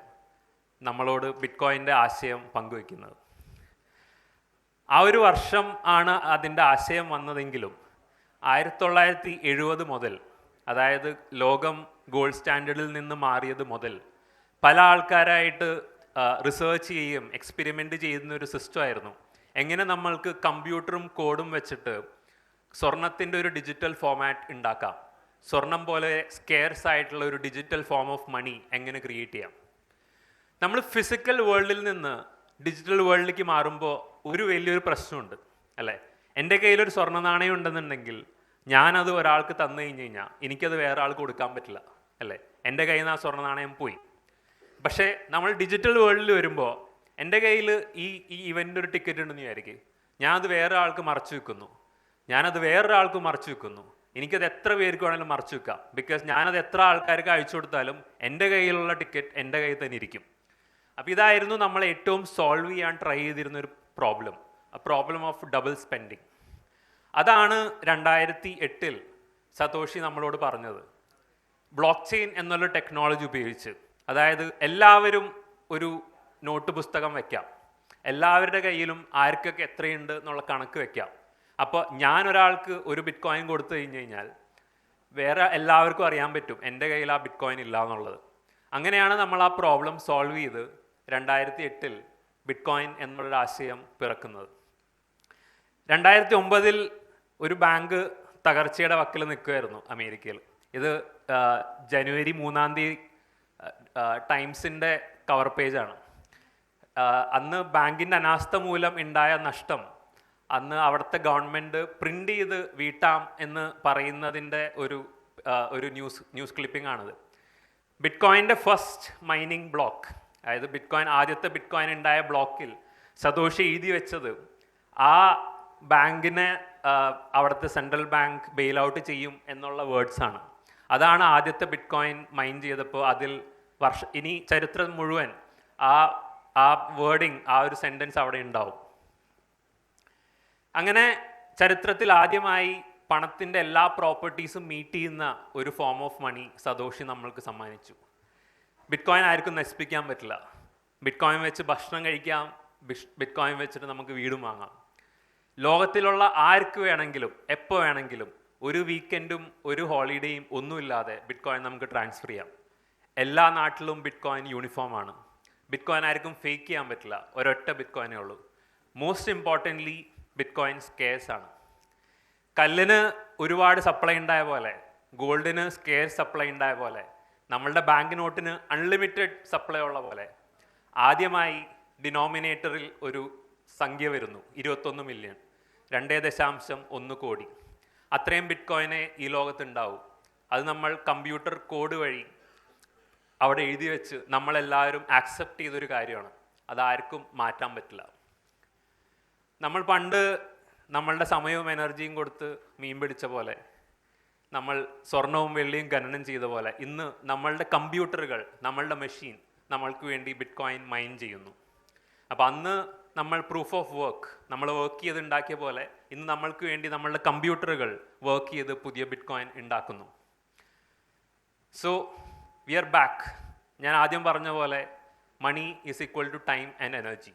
S1: നമ്മളോട് ബിറ്റ്കോയിൻ്റെ ആശയം പങ്കുവയ്ക്കുന്നത്. ആ ഒരു വർഷം ആണ് അതിൻ്റെ ആശയം വന്നതെങ്കിലും 1970 മുതൽ, അതായത് ലോകം ഗോൾഡ് സ്റ്റാൻഡേർഡിൽ നിന്ന് മാറിയത് മുതൽ പല ആൾക്കാരായിട്ട് റിസർച്ച് ചെയ്യുകയും എക്സ്പെരിമെൻ്റ് ചെയ്യുന്ന ഒരു സിസ്റ്റമായിരുന്നു. എങ്ങനെ നമ്മൾക്ക് കമ്പ്യൂട്ടറും കോഡും വെച്ചിട്ട് സ്വർണത്തിൻ്റെ ഒരു ഡിജിറ്റൽ ഫോമാറ്റ് ഉണ്ടാക്കാം, സ്വർണം പോലെ സ്കെയർസ് ആയിട്ടുള്ള ഒരു ഡിജിറ്റൽ ഫോം ഓഫ് മണി എങ്ങനെ ക്രിയേറ്റ് ചെയ്യാം. നമ്മൾ ഫിസിക്കൽ വേൾഡിൽ നിന്ന് ഡിജിറ്റൽ വേൾഡിലേക്ക് മാറുമ്പോൾ ഒരു വലിയൊരു പ്രശ്നമുണ്ട് അല്ലേ. എൻ്റെ കയ്യിലൊരു സ്വർണ്ണ നാണയം ഉണ്ടെന്നുണ്ടെങ്കിൽ ഞാനത് ഒരാൾക്ക് തന്നു കഴിഞ്ഞ് കഴിഞ്ഞാൽ എനിക്കത് വേറെ ആൾക്ക് കൊടുക്കാൻ പറ്റില്ല അല്ലേ. എൻ്റെ കയ്യിൽ നിന്ന് ആ സ്വർണ്ണ നാണയം പോയി. പക്ഷേ നമ്മൾ ഡിജിറ്റൽ വേൾഡിൽ വരുമ്പോൾ എൻ്റെ കയ്യിൽ ഈ ഇവൻ്റ് ഒരു ടിക്കറ്റ് ഉണ്ടെന്ന് വിചാരിക്കും, ഞാൻ അത് വേറെ ആൾക്ക് മറച്ചു വെക്കുന്നു, ഞാനത് വേറൊരാൾക്ക് മറച്ചു വെക്കുന്നു, എനിക്കത് എത്ര പേർക്ക് വേണമെങ്കിലും മറച്ചു വെക്കാം. ബിക്കോസ് ഞാനത് എത്ര ആൾക്കാർക്ക് അയച്ചു കൊടുത്താലും എൻ്റെ കയ്യിലുള്ള ടിക്കറ്റ് എൻ്റെ കയ്യിൽ തന്നെ ഇരിക്കും. അപ്പോൾ ഇതായിരുന്നു നമ്മൾ ഏറ്റവും സോൾവ് ചെയ്യാൻ ട്രൈ ചെയ്തിരുന്ന ഒരു problem, problem of double spending. അതാണ് 2008 സതോഷി നമ്മളോട് പറഞ്ഞത്. ബ്ലോക്ക് ചെയിൻ എന്നുള്ള ടെക്നോളജി ഉപയോഗിച്ച്, അതായത് എല്ലാവരും ഒരു നോട്ട് പുസ്തകം വയ്ക്കാം, എല്ലാവരുടെ കയ്യിലും ആർക്കൊക്കെ എത്രയുണ്ട് എന്നുള്ള കണക്ക് വയ്ക്കാം. അപ്പോൾ ഞാൻ ഒരാൾക്ക് ഒരു ബിറ്റ് കോയിൻ കൊടുത്തു കഴിഞ്ഞ് കഴിഞ്ഞാൽ വേറെ എല്ലാവർക്കും അറിയാൻ പറ്റും എൻ്റെ കയ്യിൽ ആ ബിറ്റ് കോയിൻ ഇല്ല എന്നുള്ളത്. അങ്ങനെയാണ് നമ്മൾ ആ പ്രോബ്ലം സോൾവ് ചെയ്ത് 2008 ബിറ്റ് കോയിൻ എന്നുള്ളൊരു ആശയം പിറക്കുന്നത്. 2009 ഒരു ബാങ്ക് തകർച്ചയുടെ വക്കിൽ നിൽക്കുമായിരുന്നു അമേരിക്കയിൽ. ഇത് ജനുവരി 3 ടൈംസിൻ്റെ കവർ പേജാണ്. അന്ന് ബാങ്കിൻ്റെ അനാസ്ഥ മൂലം ഉണ്ടായ നഷ്ടം അന്ന് അവിടുത്തെ ഗവൺമെൻറ് പ്രിൻ്റ് ചെയ്ത് വീട്ടാം എന്ന് പറയുന്നതിൻ്റെ ഒരു ന്യൂസ് ക്ലിപ്പിംഗ് ആണിത്. ബിറ്റ് കോയിൻ്റെ ഫസ്റ്റ് മൈനിങ് ബ്ലോക്ക്, അതായത് ബിറ്റ് കോയിൻ ആദ്യത്തെ ബിറ്റ് കോയിൻ ഉണ്ടായ ബ്ലോക്കിൽ സതോഷി എഴുതി വെച്ചത് ആ ബാങ്കിനെ അവിടുത്തെ സെൻട്രൽ ബാങ്ക് ബെയിൽ ഔട്ട് ചെയ്യും എന്നുള്ള വേർഡ്സാണ്. അതാണ് ആദ്യത്തെ ബിറ്റ് കോയിൻ മൈൻ ചെയ്തപ്പോൾ അതിൽ ഇനി ചരിത്രം മുഴുവൻ ആ വേർഡിങ്, ആ ഒരു സെൻറ്റൻസ് അവിടെ ഉണ്ടാവും. അങ്ങനെ ചരിത്രത്തിൽ ആദ്യമായി പണത്തിൻ്റെ എല്ലാ പ്രോപ്പർട്ടീസും മീറ്റ് ചെയ്യുന്ന ഒരു ഫോം ഓഫ് മണി സതോഷി നമ്മൾക്ക് സമ്മാനിച്ചു. ബിറ്റ് കോയിൻ ആർക്കും നശിപ്പിക്കാൻ പറ്റില്ല. ബിറ്റ് കോയിൻ വെച്ച് ഭക്ഷണം കഴിക്കാം, ബിറ്റ് കോയിൻ വെച്ചിട്ട് നമുക്ക് വീടും വാങ്ങാം. ലോകത്തിലുള്ള ആർക്ക് വേണമെങ്കിലും എപ്പോൾ വേണമെങ്കിലും ഒരു വീക്കെൻഡും ഒരു ഹോളിഡേയും ഒന്നുമില്ലാതെ ബിറ്റ് കോയിൻ നമുക്ക് ട്രാൻസ്ഫർ ചെയ്യാം. എല്ലാ നാട്ടിലും ബിറ്റ് കോയിൻ യൂണിഫോം ആണ്. ബിറ്റ് കോയിൻ ആർക്കും ഫേക്ക് ചെയ്യാൻ പറ്റില്ല, ഒരൊറ്റ ബിറ്റ് കോയിനേ ഉള്ളൂ. Most importantly bit coin scarce ആണ്. കല്ലിന് ഒരുപാട് സപ്ലൈ ഉണ്ടായ പോലെ, ഗോൾഡിന് സ്കേഴ്സ് സപ്ലൈ ഉണ്ടായ പോലെ, നമ്മളുടെ ബാങ്ക് നോട്ടിന് അൺലിമിറ്റഡ് സപ്ലൈ ഉള്ള പോലെ ആദ്യമായി ഡിനോമിനേറ്ററിൽ ഒരു സംഖ്യ വരുന്നു, 21 മില്യൺ, 2.1 കോടി. അത്രയും ബിറ്റ് കോയിനെ ഈ ലോകത്തുണ്ടാവും. അത് നമ്മൾ കമ്പ്യൂട്ടർ കോഡ് വഴി അവിടെ എഴുതി വെച്ച് നമ്മളെല്ലാവരും ആക്സെപ്റ്റ് ചെയ്തൊരു കാര്യമാണ്. അതാർക്കും മാറ്റാൻ പറ്റില്ല. നമ്മൾ പണ്ട് നമ്മളുടെ സമയവും എനർജിയും കൊടുത്ത് മീൻ പിടിച്ച പോലെ, നമ്മൾ സ്വർണവും വെള്ളിയും ഖനനം ചെയ്ത പോലെ ഇന്ന് നമ്മളുടെ കമ്പ്യൂട്ടറുകൾ, നമ്മളുടെ മെഷീൻ നമ്മൾക്ക് വേണ്ടി ബിറ്റ് കോയിൻ മൈൻ ചെയ്യുന്നു. അപ്പോൾ അന്ന് നമ്മൾ പ്രൂഫ് ഓഫ് വർക്ക്, നമ്മൾ വർക്ക് ചെയ്ത് ഉണ്ടാക്കിയ പോലെ ഇന്ന് നമ്മൾക്ക് വേണ്ടി നമ്മളുടെ കമ്പ്യൂട്ടറുകൾ വർക്ക് ചെയ്ത് പുതിയ ബിറ്റ് കോയിൻ ഉണ്ടാക്കുന്നു. So we are back. ഞാൻ ആദ്യം പറഞ്ഞ പോലെ money is equal to time and energy.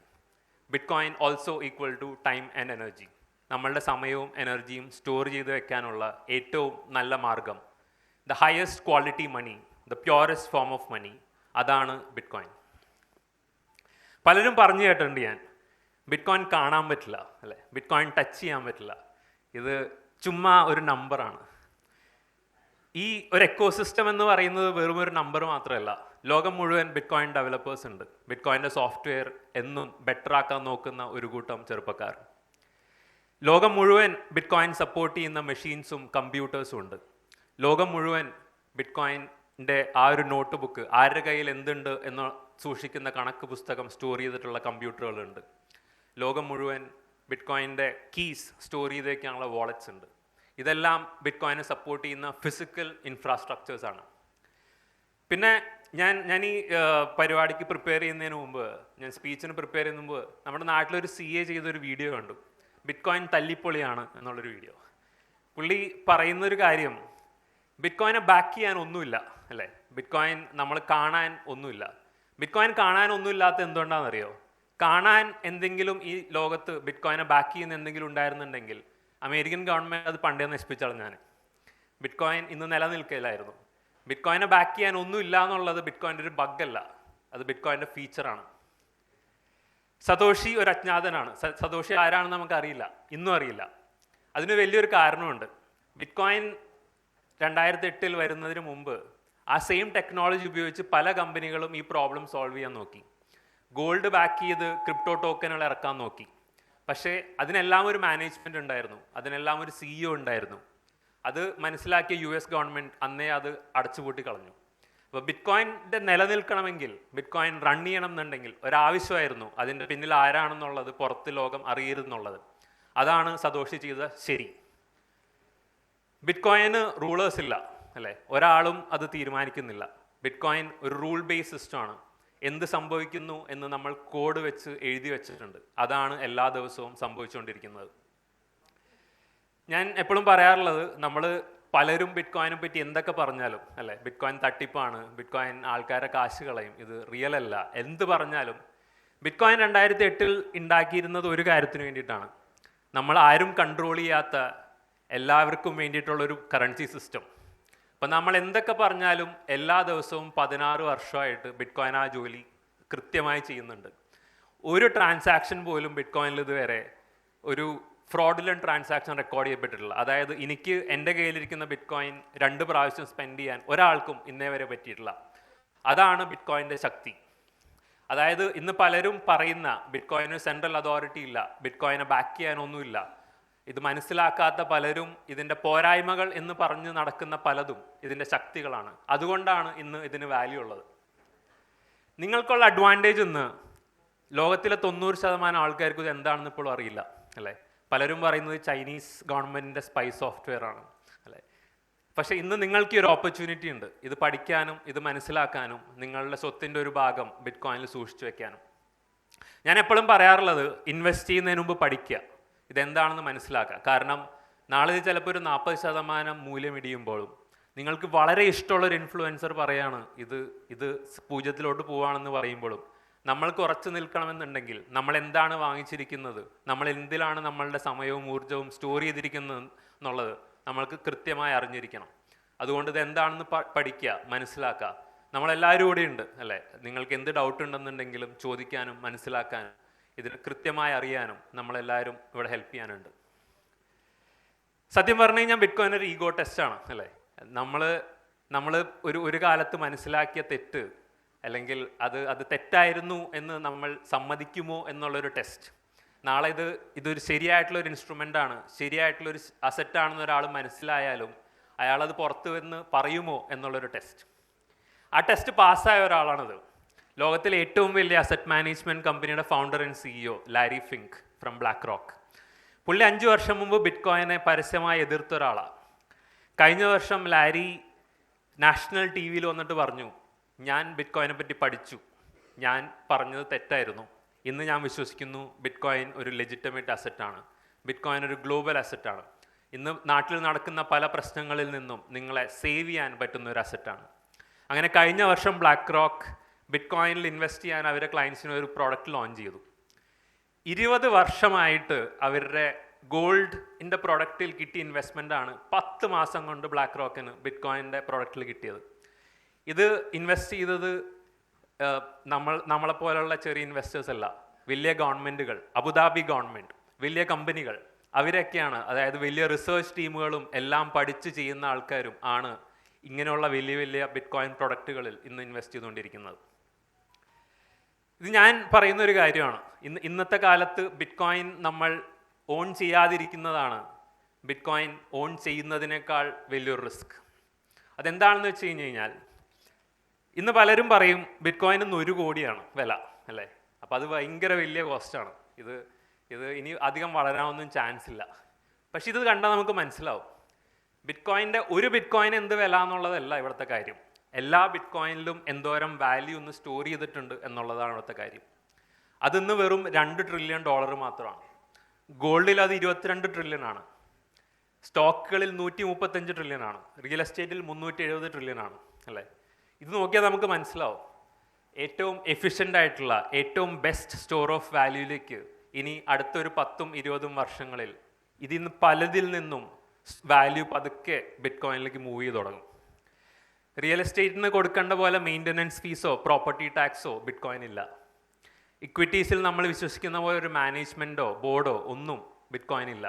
S1: Bitcoin also equal to time and energy. നമ്മളുടെ സമയവും എനർജിയും സ്റ്റോർ ചെയ്ത് വെക്കാനുള്ള ഏറ്റവും നല്ല മാർഗം, the highest quality money, the purest form of money, അതാണ് ബിറ്റ് കോയിൻ. പലരും പറഞ്ഞു കേട്ടിട്ടുണ്ട് ഞാൻ, ബിറ്റ് കോയിൻ കാണാൻ പറ്റില്ല അല്ലേ, ബിറ്റ് കോയിൻ ടച്ച് ചെയ്യാൻ പറ്റില്ല, ഇത് ചുമ്മാ ഒരു നമ്പറാണ്. ഈ ഒരു എക്കോസിസ്റ്റം എന്ന് പറയുന്നത് വെറും ഒരു നമ്പർ മാത്രമല്ല. ലോകം മുഴുവൻ ബിറ്റ് കോയിൻ ഡെവലപ്പേഴ്സ് ഉണ്ട്. ബിറ്റ് കോയിൻ്റെ സോഫ്റ്റ്വെയർ എന്നും ബെറ്റർ ആക്കാൻ നോക്കുന്ന ഒരു കൂട്ടം ചെറുപ്പക്കാർ. ലോകം മുഴുവൻ ബിറ്റ് കോയിൻ സപ്പോർട്ട് ചെയ്യുന്ന മെഷീൻസും കമ്പ്യൂട്ടേഴ്സും ഉണ്ട്. ലോകം മുഴുവൻ ബിറ്റ് കോയിൻ്റെ ആ ഒരു നോട്ട് ബുക്ക്, ആരുടെ കയ്യിൽ എന്തുണ്ട് എന്ന് സൂക്ഷിക്കുന്ന കണക്ക് പുസ്തകം സ്റ്റോർ ചെയ്തിട്ടുള്ള കമ്പ്യൂട്ടറുകളുണ്ട്. ലോകം മുഴുവൻ ബിറ്റ് കോയിൻ്റെ കീസ് സ്റ്റോർ ചെയ്ത് വയ്ക്കാനുള്ള വാളറ്റ്സ് ഉണ്ട്. ഇതെല്ലാം ബിറ്റ് കോയിനെ സപ്പോർട്ട് ചെയ്യുന്ന ഫിസിക്കൽ ഇൻഫ്രാസ്ട്രക്ചേഴ്സാണ്. പിന്നെ ഞാൻ ഈ പരിപാടിക്ക് പ്രിപ്പയർ ചെയ്യുന്നതിന് മുമ്പ്, ഞാൻ സ്പീച്ചിന് പ്രിപ്പയർ ചെയ്യുന്ന മുമ്പ് നമ്മുടെ നാട്ടിലൊരു CA ചെയ്തൊരു വീഡിയോ കണ്ടു, ബിറ്റ് കോയിൻ തല്ലിപ്പൊളിയാണ് എന്നുള്ളൊരു വീഡിയോ. പുള്ളി പറയുന്നൊരു കാര്യം, ബിറ്റ് കോയിനെ ബാക്ക് ചെയ്യാൻ ഒന്നുമില്ല അല്ലേ, ബിറ്റ് കോയിൻ നമ്മൾ കാണാൻ ഒന്നുമില്ല. ബിറ്റ് കോയിൻ കാണാൻ ഒന്നുമില്ലാത്ത എന്തുകൊണ്ടാണെന്നറിയോ? കാണാൻ എന്തെങ്കിലും ഈ ലോകത്ത് ബിറ്റ് കോയിനെ ബാക്ക് ചെയ്യുന്ന എന്തെങ്കിലും ഉണ്ടായിരുന്നുണ്ടെങ്കിൽ അമേരിക്കൻ ഗവൺമെൻറ് അത് പണ്ടേ നശിപ്പിച്ചാണ്. ഞാൻ ബിറ്റ് കോയിൻ ഇന്ന് നിലനിൽക്കില്ലായിരുന്നു. ബിറ്റ് കോയിനെ ബാക്ക് ചെയ്യാൻ ഒന്നുമില്ല എന്നുള്ളത് ബിറ്റ് കോയിൻ്റെ ഒരു ബഗ്ഗല്ല, അത് ബിറ്റ് കോയിൻ്റെ ഫീച്ചറാണ്. സതോഷി ഒരു അജ്ഞാതനാണ്. സതോഷി ആരാണെന്ന് നമുക്കറിയില്ല, ഇന്നും അറിയില്ല. അതിന് വലിയൊരു കാരണമുണ്ട്. ബിറ്റ് കോയിൻ 2008 വരുന്നതിന് മുമ്പ് ആ സെയിം ടെക്നോളജി ഉപയോഗിച്ച് പല കമ്പനികളും ഈ പ്രോബ്ലം സോൾവ് ചെയ്യാൻ നോക്കി. ഗോൾഡ് ബാക്ക് ചെയ്ത് ക്രിപ്റ്റോ ടോക്കനുകൾ ഇറക്കാൻ നോക്കി. പക്ഷേ അതിനെല്ലാം ഒരു മാനേജ്മെൻറ്റ് ഉണ്ടായിരുന്നു, അതിനെല്ലാം ഒരു CEO ഉണ്ടായിരുന്നു. അത് മനസ്സിലാക്കിയ US ഗവൺമെൻറ് അന്നേ അത് അടച്ചുപൂട്ടി കളഞ്ഞു. അപ്പോൾ ബിറ്റ് കോയിൻ്റെ നിലനിൽക്കണമെങ്കിൽ, ബിറ്റ് കോയിൻ റൺ ചെയ്യണം എന്നുണ്ടെങ്കിൽ ഒരാവശ്യമായിരുന്നു, അതിൻ്റെ പിന്നിൽ ആരാണെന്നുള്ളത് പുറത്ത് ലോകം അറിയരുതെന്നുള്ളത്. അതാണ് സതോഷി ചെയ്ത ശരി. ബിറ്റ് കോയിന് റൂളേഴ്സ് ഇല്ല അല്ലേ, ഒരാളും അത് തീരുമാനിക്കുന്നില്ല. ബിറ്റ് കോയിൻ ഒരു റൂൾ ബേസ്ഡ് സിസ്റ്റമാണ്. എന്ത് സംഭവിക്കുന്നു എന്ന് നമ്മൾ കോഡ് വെച്ച് എഴുതി വെച്ചിട്ടുണ്ട്. അതാണ് എല്ലാ ദിവസവും സംഭവിച്ചുകൊണ്ടിരിക്കുന്നത്. ഞാൻ എപ്പോഴും പറയാറുള്ളത്, നമ്മൾ പലരും ബിറ്റ് കോയിനെ പറ്റി എന്തൊക്കെ പറഞ്ഞാലും അല്ലേ, ബിറ്റ് കോയിൻ തട്ടിപ്പാണ്, ബിറ്റ് കോയിൻ ആൾക്കാരെ കാശ് കളയും, ഇത് റിയൽ അല്ല, എന്ത് പറഞ്ഞാലും ബിറ്റ് കോയിൻ 2008 ഉണ്ടാക്കിയിരുന്നത് ഒരു കാര്യത്തിന് വേണ്ടിയിട്ടാണ്. നമ്മൾ ആരും കൺട്രോൾ ചെയ്യാത്ത എല്ലാവർക്കും വേണ്ടിയിട്ടുള്ളൊരു കറൻസി സിസ്റ്റം. അപ്പം നമ്മൾ എന്തൊക്കെ പറഞ്ഞാലും എല്ലാ ദിവസവും 16 വർഷമായിട്ട് ബിറ്റ് കോയിൻ ആ ജോലി കൃത്യമായി ചെയ്യുന്നുണ്ട്. ഒരു ട്രാൻസാക്ഷൻ പോലും ബിറ്റ് കോയിനിൽ ഇതുവരെ ഒരു ഫ്രോഡുലന്റ് ട്രാൻസാക്ഷൻ റെക്കോർഡ് ചെയ്യപ്പെട്ടിട്ടില്ല. അതായത് എനിക്ക് എൻ്റെ കയ്യിലിരിക്കുന്ന ബിറ്റ് കോയിൻ 2 പ്രാവശ്യം സ്പെൻഡ് ചെയ്യാൻ ഒരാൾക്കും ഇന്നേ വരെ പറ്റിയിട്ടില്ല. അതാണ് ബിറ്റ് കോയിൻ്റെ ശക്തി. അതായത് ഇന്ന് പലരും പറയുന്ന ബിറ്റ് കോയിന് സെൻട്രൽ അതോറിറ്റി ഇല്ല, ബിറ്റ് കോയിനെ ബാക്ക് ചെയ്യാനൊന്നുമില്ല, ഇത് മനസ്സിലാക്കാത്ത പലരും ഇതിൻ്റെ പോരായ്മകൾ എന്ന് പറഞ്ഞ് നടക്കുന്ന പലതും ഇതിൻ്റെ ശക്തികളാണ്. അതുകൊണ്ടാണ് ഇന്ന് ഇതിന് വാല്യൂ ഉള്ളത്. നിങ്ങൾക്കുള്ള അഡ്വാൻറ്റേജ് ഇന്ന് ലോകത്തിലെ 90% ആൾക്കാർക്ക് ഇത് എന്താണെന്ന് ഇപ്പോഴും അറിയില്ല അല്ലേ. പലരും പറയുന്നത് ചൈനീസ് ഗവൺമെൻറ്റിൻ്റെ സ്പൈ സോഫ്റ്റ്വെയർ ആണ് അല്ലേ. പക്ഷേ ഇന്ന് നിങ്ങൾക്ക് ഒരു ഓപ്പർച്യൂണിറ്റി ഉണ്ട്, ഇത് പഠിക്കാനും ഇത് മനസ്സിലാക്കാനും നിങ്ങളുടെ സ്വത്തിൻ്റെ ഒരു ഭാഗം ബിറ്റ് കോയിനിൽ സൂക്ഷിച്ചു വെക്കാനും. ഞാൻ എപ്പോഴും പറയാറുള്ളത്, ഇൻവെസ്റ്റ് ചെയ്യുന്നതിന് മുമ്പ് പഠിക്കുക, ഇതെന്താണെന്ന് മനസ്സിലാക്കുക. കാരണം നാളെ ഇത് ചിലപ്പോൾ ഒരു 40% മൂല്യം ഇടിയുമ്പോഴും നിങ്ങൾക്ക് വളരെ ഇഷ്ടമുള്ളൊരു ഇൻഫ്ലുവൻസർ പറയാണ് ഇത് 0 പോവുകയാണെന്ന് പറയുമ്പോഴും നമ്മൾക്ക് ഉറച്ചു നിൽക്കണമെന്നുണ്ടെങ്കിൽ നമ്മൾ എന്താണ് വാങ്ങിച്ചിരിക്കുന്നത്, നമ്മൾ എന്തിലാണ് നമ്മളുടെ സമയവും ഊർജ്ജവും സ്റ്റോർ ചെയ്തിരിക്കുന്നത് എന്നുള്ളത് നമ്മൾക്ക് കൃത്യമായി അറിഞ്ഞിരിക്കണം. അതുകൊണ്ട് ഇത് എന്താണെന്ന് പഠിക്കുക, മനസ്സിലാക്കുക. നമ്മളെല്ലാവരും കൂടെ ഉണ്ട് അല്ലേ. നിങ്ങൾക്ക് എന്ത് ഡൗട്ട് ഉണ്ടെന്നുണ്ടെങ്കിലും ചോദിക്കാനും മനസ്സിലാക്കാനും ഇതിന് കൃത്യമായി അറിയാനും നമ്മളെല്ലാവരും ഇവിടെ ഹെൽപ്പ് ചെയ്യാനുണ്ട്. സത്യം പറഞ്ഞു കഴിഞ്ഞാൽ ബിറ്റ് കോയിൻ ഒരു ഈഗോ ടെസ്റ്റാണ് അല്ലേ. നമ്മൾ ഒരു കാലത്ത് മനസ്സിലാക്കിയ തെറ്റ് അല്ലെങ്കിൽ അത് തെറ്റായിരുന്നു എന്ന് നമ്മൾ സമ്മതിക്കുമോ എന്നുള്ളൊരു ടെസ്റ്റ്. നാളെ ഇതൊരു ശരിയായിട്ടുള്ളൊരു ഇൻസ്ട്രുമെൻ്റാണ്, ശരിയായിട്ടുള്ളൊരു അസറ്റാണെന്ന് ഒരാൾ മനസ്സിലായാലും അയാളത് പുറത്ത് വന്ന് പറയുമോ എന്നുള്ളൊരു ടെസ്റ്റ്. ആ ടെസ്റ്റ് പാസ്സായ ഒരാളാണത്. ലോകത്തിലെ ഏറ്റവും വലിയ അസറ്റ് മാനേജ്മെൻറ്റ് കമ്പനിയുടെ founder and CEO Larry Fink from black rock. പുള്ളി 5 വർഷം മുമ്പ് ബിറ്റ് കോയിനെ പരസ്യമായി എതിർത്ത ഒരാളാണ്. കഴിഞ്ഞ വർഷം ലാരി നാഷണൽ TV വന്നിട്ട് പറഞ്ഞു, ഞാൻ ബിറ്റ് കോയിനെ പറ്റി പഠിച്ചു, ഞാൻ പറഞ്ഞത് തെറ്റായിരുന്നു, ഇന്ന് ഞാൻ വിശ്വസിക്കുന്നു ബിറ്റ് കോയിൻ ഒരു ലെജിറ്റമേറ്റ് അസറ്റാണ്. ബിറ്റ് കോയിൻ ഒരു ഗ്ലോബൽ അസറ്റാണ്. ഇന്ന് നാട്ടിൽ നടക്കുന്ന പല പ്രശ്നങ്ങളിൽ നിന്നും നിങ്ങളെ സേവ് ചെയ്യാൻ പറ്റുന്ന ഒരു അസറ്റാണ്. അങ്ങനെ കഴിഞ്ഞ വർഷം ബ്ലാക്ക് റോക്ക് ബിറ്റ് കോയിനിൽ ഇൻവെസ്റ്റ് ചെയ്യാൻ അവരുടെ ക്ലയൻസിന് ഒരു പ്രോഡക്റ്റ് ലോഞ്ച് ചെയ്തു. 20 വർഷമായിട്ട് അവരുടെ ഗോൾഡിൻ്റെ പ്രോഡക്റ്റിൽ കിട്ടിയ ഇൻവെസ്റ്റ്മെൻ്റാണ് 10 മാസം കൊണ്ട് ബ്ലാക്ക് റോക്കിന് ബിറ്റ് കോയിൻ്റെ പ്രോഡക്റ്റിൽ കിട്ടിയത്. ഇത് ഇൻവെസ്റ്റ് ചെയ്തത് നമ്മളെപ്പോലുള്ള ചെറിയ ഇൻവെസ്റ്റേഴ്സ് അല്ല, വലിയ ഗവൺമെൻറ്റുകൾ, അബുദാബി ഗവൺമെൻറ്, വലിയ കമ്പനികൾ, അവരൊക്കെയാണ്. അതായത് വലിയ റിസർച്ച് ടീമുകളും എല്ലാം പഠിച്ച് ചെയ്യുന്ന ആൾക്കാരും ആണ് ഇങ്ങനെയുള്ള വലിയ വലിയ ബിറ്റ് കോയിൻ പ്രൊഡക്റ്റുകളിൽ ഇന്ന് ഇൻവെസ്റ്റ് ചെയ്തുകൊണ്ടിരിക്കുന്നത്. ഇത് ഞാൻ പറയുന്ന ഒരു കാര്യമാണ്. ഇന്നത്തെ കാലത്ത് ബിറ്റ് കോയിൻ നമ്മൾ ഓൺ ചെയ്യാതിരിക്കുന്നതാണ് ബിറ്റ് കോയിൻ ഓൺ ചെയ്യുന്നതിനേക്കാൾ വലിയൊരു റിസ്ക്. അതെന്താണെന്ന് വെച്ച് കഴിഞ്ഞാൽ, ഇന്ന് പലരും പറയും ബിറ്റ് കോയിന് 1 കോടിയാണ് വില അല്ലേ. അപ്പോൾ അത് ഭയങ്കര വലിയ കോസ്റ്റാണ്. ഇത് ഇനി അധികം വളരാനൊന്നും ചാൻസ് ഇല്ല. പക്ഷെ ഇത് കണ്ടാൽ നമുക്ക് മനസ്സിലാവും ബിറ്റ് കോയിൻ്റെ ഒരു ബിറ്റ് കോയിൻ എന്ത് വില എന്നുള്ളതല്ല ഇവിടുത്തെ കാര്യം. എല്ലാ ബിറ്റ് കോയിനിലും എന്തോരം വാല്യൂ ഒന്ന് സ്റ്റോർ ചെയ്തിട്ടുണ്ട് എന്നുള്ളതാണ് ഇവിടുത്തെ കാര്യം. അതിന്ന് വെറും $2 ട്രില്യൺ മാത്രമാണ്. ഗോൾഡിൽ അത് 22 ട്രില്യൺ ആണ്. സ്റ്റോക്കുകളിൽ 135 ട്രില്യൺ ആണ്. റിയൽ എസ്റ്റേറ്റിൽ 370 ട്രില്യൺ ആണ് അല്ലേ. ഇത് നോക്കിയാൽ നമുക്ക് മനസ്സിലാവും ഏറ്റവും എഫിഷ്യൻ്റ് ആയിട്ടുള്ള ഏറ്റവും ബെസ്റ്റ് സ്റ്റോർ ഓഫ് വാല്യൂയിലേക്ക് ഇനി അടുത്തൊരു 10-20 വർഷങ്ങളിൽ ഇതിന്ന് പലതിൽ നിന്നും വാല്യൂ പതുക്കെ ബിറ്റ് കോയിനിലേക്ക് മൂവ് ചെയ്ത് തുടങ്ങും. റിയൽ എസ്റ്റേറ്റിന് കൊടുക്കേണ്ട പോലെ മെയിൻ്റനൻസ് ഫീസോ പ്രോപ്പർട്ടി ടാക്സോ ബിറ്റ് കോയിൻ ഇല്ല. ഇക്വിറ്റീസിൽ നമ്മൾ വിശ്വസിക്കുന്ന പോലെ ഒരു മാനേജ്മെൻറ്റോ ബോർഡോ ഒന്നും ബിറ്റ് കോയിൻ ഇല്ല.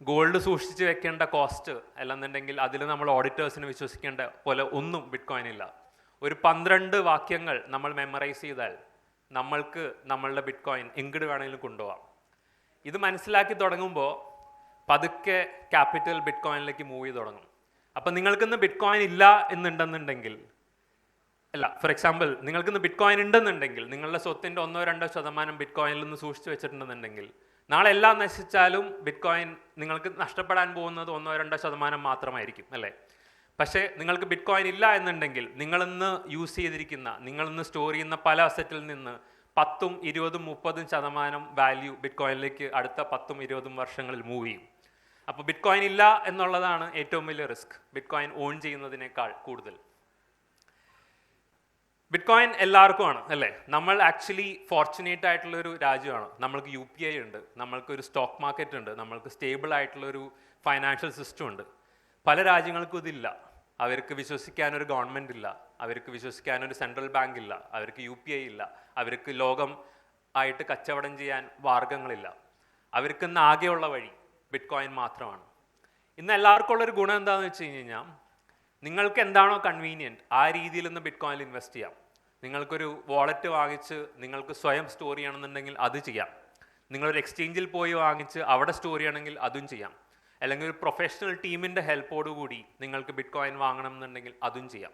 S1: ഗോൾഡ് സൂക്ഷിച്ച് വെക്കേണ്ട കോസ്റ്റ് അല്ലെന്നുണ്ടെങ്കിൽ അതിൽ നമ്മൾ ഓഡിറ്റേഴ്സിന് വിശ്വസിക്കേണ്ട പോലെ ഒന്നും ബിറ്റ് കോയിൻ ഇല്ല. ഒരു 12 വാക്യങ്ങൾ നമ്മൾ മെമ്മറൈസ് ചെയ്താൽ നമ്മൾക്ക് നമ്മളുടെ ബിറ്റ് കോയിൻ എങ്ങോട്ട് വേണമെങ്കിലും കൊണ്ടുപോകാം. ഇത് മനസ്സിലാക്കി തുടങ്ങുമ്പോൾ പതുക്കെ ക്യാപിറ്റൽ ബിറ്റ് കോയിനിലേക്ക് മൂവ് ചെയ്ത് തുടങ്ങും. അപ്പം നിങ്ങൾക്കിന്ന് ബിറ്റ് കോയിൻ ഇല്ല എന്നുണ്ടെന്നുണ്ടെങ്കിൽ ഫോർ എക്സാമ്പിൾ നിങ്ങൾക്കിന്ന് ബിറ്റ് കോയിൻ ഉണ്ടെന്നുണ്ടെങ്കിൽ നിങ്ങളുടെ സ്വത്തിൻ്റെ 1-2% ബിറ്റ് കോയിനിൽ നിന്ന് സൂക്ഷിച്ച് വെച്ചിട്ടുണ്ടെന്നുണ്ടെങ്കിൽ നാളെ എല്ലാം നശിച്ചാലും ബിറ്റ് കോയിൻ നിങ്ങൾക്ക് നഷ്ടപ്പെടാൻ പോകുന്നത് 1-2% മാത്രമായിരിക്കും അല്ലേ. പക്ഷേ നിങ്ങൾക്ക് ബിറ്റ് കോയിൻ ഇല്ല എന്നുണ്ടെങ്കിൽ നിങ്ങളിന്ന് യൂസ് ചെയ്തിരിക്കുന്ന നിങ്ങളിന്ന് സ്റ്റോർ ചെയ്യുന്ന പല അസറ്റിൽ നിന്ന് 10, 20, 30% വാല്യൂ ബിറ്റ് കോയിനിലേക്ക് അടുത്ത 10-20 വർഷങ്ങളിൽ മൂവ് ചെയ്യും. അപ്പോൾ ബിറ്റ് കോയിൻ ഇല്ല എന്നുള്ളതാണ് ഏറ്റവും വലിയ റിസ്ക്, ബിറ്റ് കോയിൻ ഓൺ ചെയ്യുന്നതിനേക്കാൾ കൂടുതൽ. ബിറ്റ് കോയിൻ എല്ലാവർക്കുമാണ് അല്ലേ. നമ്മൾ ആക്ച്വലി ഫോർച്ചുനേറ്റ് ആയിട്ടുള്ളൊരു രാജ്യമാണ്. നമ്മൾക്ക് UPI ഉണ്ട്, നമ്മൾക്കൊരു സ്റ്റോക്ക് മാർക്കറ്റ് ഉണ്ട്, നമ്മൾക്ക് സ്റ്റേബിൾ ആയിട്ടുള്ളൊരു ഫൈനാൻഷ്യൽ സിസ്റ്റം ഉണ്ട്. പല രാജ്യങ്ങൾക്കും ഇതില്ല. അവർക്ക് വിശ്വസിക്കാനൊരു ഗവൺമെൻറ് ഇല്ല, അവർക്ക് വിശ്വസിക്കാനൊരു സെൻട്രൽ ബാങ്ക് ഇല്ല, അവർക്ക് UPI ഇല്ല, അവർക്ക് ലോകം ആയിട്ട് കച്ചവടം ചെയ്യാൻ മാർഗങ്ങളില്ല. അവർക്ക് ഇന്ന് ആകെയുള്ള വഴി ബിറ്റ് കോയിൻ മാത്രമാണ്. ഇന്ന് എല്ലാവർക്കും ഉള്ളൊരു ഗുണം എന്താണെന്ന് വെച്ച് കഴിഞ്ഞാൽ, നിങ്ങൾക്ക് എന്താണോ കൺവീനിയൻറ്റ് ആ രീതിയിൽ ഇന്ന് ബിറ്റ് കോയിനിൽ ഇൻവെസ്റ്റ് ചെയ്യാം. നിങ്ങൾക്കൊരു വാളറ്റ് വാങ്ങിച്ച് നിങ്ങൾക്ക് സ്വയം സ്റ്റോർ ചെയ്യണമെന്നുണ്ടെങ്കിൽ അത് ചെയ്യാം. നിങ്ങളൊരു എക്സ്ചേഞ്ചിൽ പോയി വാങ്ങിച്ച് അവിടെ സ്റ്റോർ ചെയ്യണമെങ്കിൽ അതും ചെയ്യാം. അല്ലെങ്കിൽ ഒരു പ്രൊഫഷണൽ ടീമിൻ്റെ ഹെൽപ്പോടുകൂടി നിങ്ങൾക്ക് ബിറ്റ് കോയിൻ വാങ്ങണം എന്നുണ്ടെങ്കിൽ അതും ചെയ്യാം.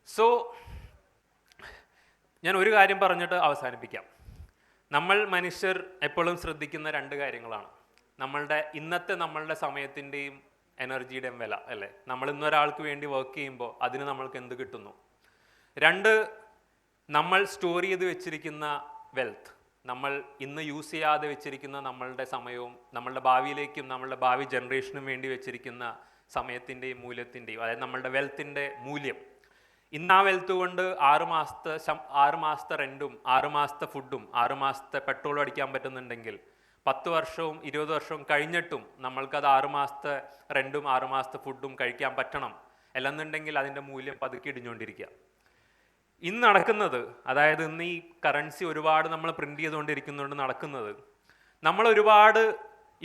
S1: സോ ഞാൻ ഒരു കാര്യം പറഞ്ഞിട്ട് അവസാനിപ്പിക്കാം. നമ്മൾ മനുഷ്യർ എപ്പോഴും ശ്രദ്ധിക്കുന്ന 2 കാര്യങ്ങളാണ്. നമ്മളുടെ സമയത്തിൻ്റെയും എനർജിയുടെയും വില അല്ലേ. നമ്മൾ ഇന്നൊരാൾക്ക് വേണ്ടി വർക്ക് ചെയ്യുമ്പോൾ അതിന് നമ്മൾക്ക് എന്ത് കിട്ടുന്നു. 2, നമ്മൾ സ്റ്റോർ ചെയ്ത് വെച്ചിരിക്കുന്ന വെൽത്ത്, നമ്മൾ ഇന്ന് യൂസ് ചെയ്യാതെ വെച്ചിരിക്കുന്ന നമ്മളുടെ സമയവും നമ്മളുടെ ഭാവിയിലേക്കും നമ്മളുടെ ഭാവി ജനറേഷനും വേണ്ടി വെച്ചിരിക്കുന്ന സമയത്തിൻ്റെയും മൂല്യത്തിൻ്റെയും, അതായത് നമ്മളുടെ വെൽത്തിൻ്റെ മൂല്യം. ഇന്ന് ആ വെൽത്ത് കൊണ്ട് 6 മാസത്തെ റെൻറ്റും 6 മാസത്തെ ഫുഡും 6 മാസത്തെ പെട്രോളും അടിക്കാൻ പറ്റുന്നുണ്ടെങ്കിൽ 10 വർഷവും 20 വർഷവും കഴിഞ്ഞിട്ടും നമ്മൾക്കത് 6 മാസത്തെ റെൻറ്റും 6 മാസത്തെ ഫുഡും കഴിക്കാൻ പറ്റണം. അല്ലെന്നുണ്ടെങ്കിൽ അതിൻ്റെ മൂല്യം പതുക്കെ ഇടിഞ്ഞുകൊണ്ടിരിക്കുക. ഇന്ന് നടക്കുന്നത്, അതായത് ഇന്ന് ഈ കറൻസി ഒരുപാട് നമ്മൾ പ്രിൻ്റ് ചെയ്തുകൊണ്ടിരിക്കുന്നുണ്ട് നടക്കുന്നത്, നമ്മൾ ഒരുപാട്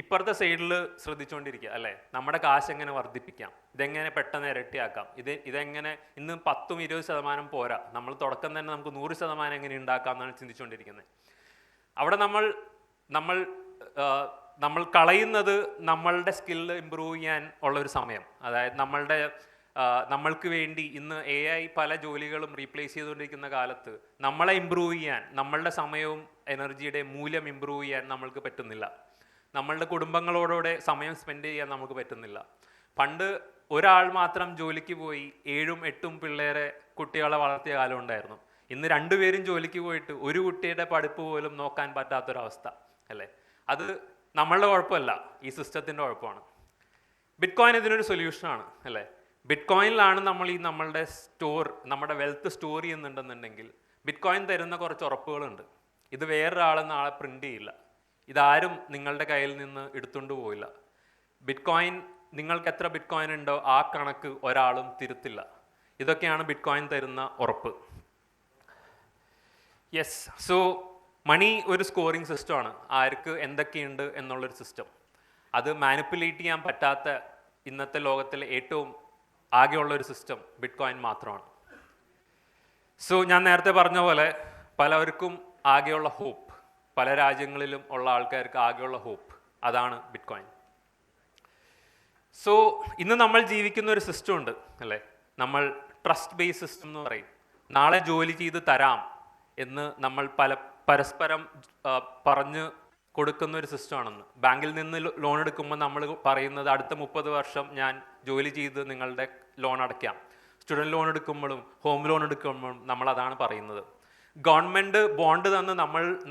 S1: ഇപ്പുറത്തെ സൈഡിൽ ശ്രദ്ധിച്ചുകൊണ്ടിരിക്കുക അല്ലേ. നമ്മുടെ കാശ് എങ്ങനെ വർദ്ധിപ്പിക്കാം, ഇതെങ്ങനെ പെട്ടെന്ന് ഇരട്ടിയാക്കാം, ഇതെങ്ങനെ ഇന്ന് 10-20% പോരാ, നമ്മൾ തുടക്കം തന്നെ നമുക്ക് 100% എങ്ങനെ ഉണ്ടാക്കാം എന്നാണ് ചിന്തിച്ചുകൊണ്ടിരിക്കുന്നത്. അവിടെ നമ്മൾ കളയുന്നത് നമ്മളുടെ സ്കില്ല് ഇമ്പ്രൂവ് ചെയ്യാൻ ഉള്ളൊരു സമയം. അതായത് നമ്മൾക്ക് വേണ്ടി ഇന്ന് AI പല ജോലികളും റീപ്ലേസ് ചെയ്തുകൊണ്ടിരിക്കുന്ന കാലത്ത് നമ്മളെ ഇമ്പ്രൂവ് ചെയ്യാൻ, നമ്മളുടെ സമയവും എനർജിയുടെ മൂല്യം ഇമ്പ്രൂവ് ചെയ്യാൻ നമ്മൾക്ക് പറ്റുന്നില്ല. നമ്മളുടെ കുടുംബങ്ങളോടെ സമയം സ്പെൻഡ് ചെയ്യാൻ നമുക്ക് പറ്റുന്നില്ല. പണ്ട് ഒരാൾ മാത്രം ജോലിക്ക് പോയി 7-8 കുട്ടികളെ വളർത്തിയ കാലം ഉണ്ടായിരുന്നു. ഇന്ന് രണ്ടുപേരും ജോലിക്ക് പോയിട്ട് ഒരു കുട്ടിയുടെ പഠിപ്പ് പോലും നോക്കാൻ പറ്റാത്തൊരവസ്ഥ അല്ലേ? അത് നമ്മളുടെ കുഴപ്പമല്ല, ഈ സിസ്റ്റത്തിൻ്റെ കുഴപ്പമാണ്. ബിറ്റ് കോയിൻ ഇതിനൊരു സൊല്യൂഷനാണ് അല്ലേ? ബിറ്റ് കോയിനിലാണ് നമ്മൾ നമ്മളുടെ നമ്മുടെ വെൽത്ത് സ്റ്റോർ ചെയ്യുന്നുണ്ടെന്നുണ്ടെങ്കിൽ ബിറ്റ് കോയിൻ തരുന്ന കുറച്ച് ഉറപ്പുകളുണ്ട്. ഇത് വേറൊരാൾ നാളെ പ്രിൻ്റ് ചെയ്യില്ല, ഇതാരും നിങ്ങളുടെ കയ്യിൽ നിന്ന് എടുത്തുകൊണ്ട് പോയില്ല. ബിറ്റ് കോയിൻ, നിങ്ങൾക്ക് എത്ര ബിറ്റ് കോയിൻ ഉണ്ടോ ആ കണക്ക് ഒരാളും തിരുത്തില്ല. ഇതൊക്കെയാണ് ബിറ്റ് കോയിൻ തരുന്ന ഉറപ്പ്. യെസ്, സോ മണി ഒരു സ്കോറിംഗ് സിസ്റ്റമാണ്. ആർക്ക് എന്തൊക്കെയുണ്ട് എന്നുള്ളൊരു സിസ്റ്റം. അത് മാനിപ്പുലേറ്റ് ചെയ്യാൻ പറ്റാത്ത ഇന്നത്തെ ലോകത്തിലെ ഏറ്റവും ആകെയുള്ളൊരു സിസ്റ്റം ബിറ്റ് കോയിൻ മാത്രമാണ്. സോ ഞാൻ നേരത്തെ പറഞ്ഞ പോലെ പലവർക്കും ആകെയുള്ള ഹോപ്പ്, പല രാജ്യങ്ങളിലും ഉള്ള ആൾക്കാർക്ക് ആകെയുള്ള ഹോപ്പ് അതാണ് ബിറ്റ് കോയിൻ. സോ ഇന്ന് നമ്മൾ ജീവിക്കുന്ന ഒരു സിസ്റ്റം ഉണ്ട് അല്ലേ? നമ്മൾ ട്രസ്റ്റ് ബേസ്ഡ് സിസ്റ്റം എന്ന് പറയും. നാളെ ജോലി ചെയ്ത് തരാം എന്ന് നമ്മൾ പരസ്പരം പറഞ്ഞ് കൊടുക്കുന്ന ഒരു സിസ്റ്റമാണെന്ന്. ബാങ്കിൽ നിന്ന് ലോൺ എടുക്കുമ്പോൾ നമ്മൾ പറയുന്നത് അടുത്ത 30 വർഷം ഞാൻ ജോലി ചെയ്ത് നിങ്ങളുടെ ലോൺ അടയ്ക്കാം. സ്റ്റുഡൻറ്റ് ലോൺ എടുക്കുമ്പോഴും ഹോം ലോൺ എടുക്കുമ്പോഴും നമ്മൾ അതാണ് പറയുന്നത്. ഗവൺമെൻറ് ബോണ്ട് തന്ന്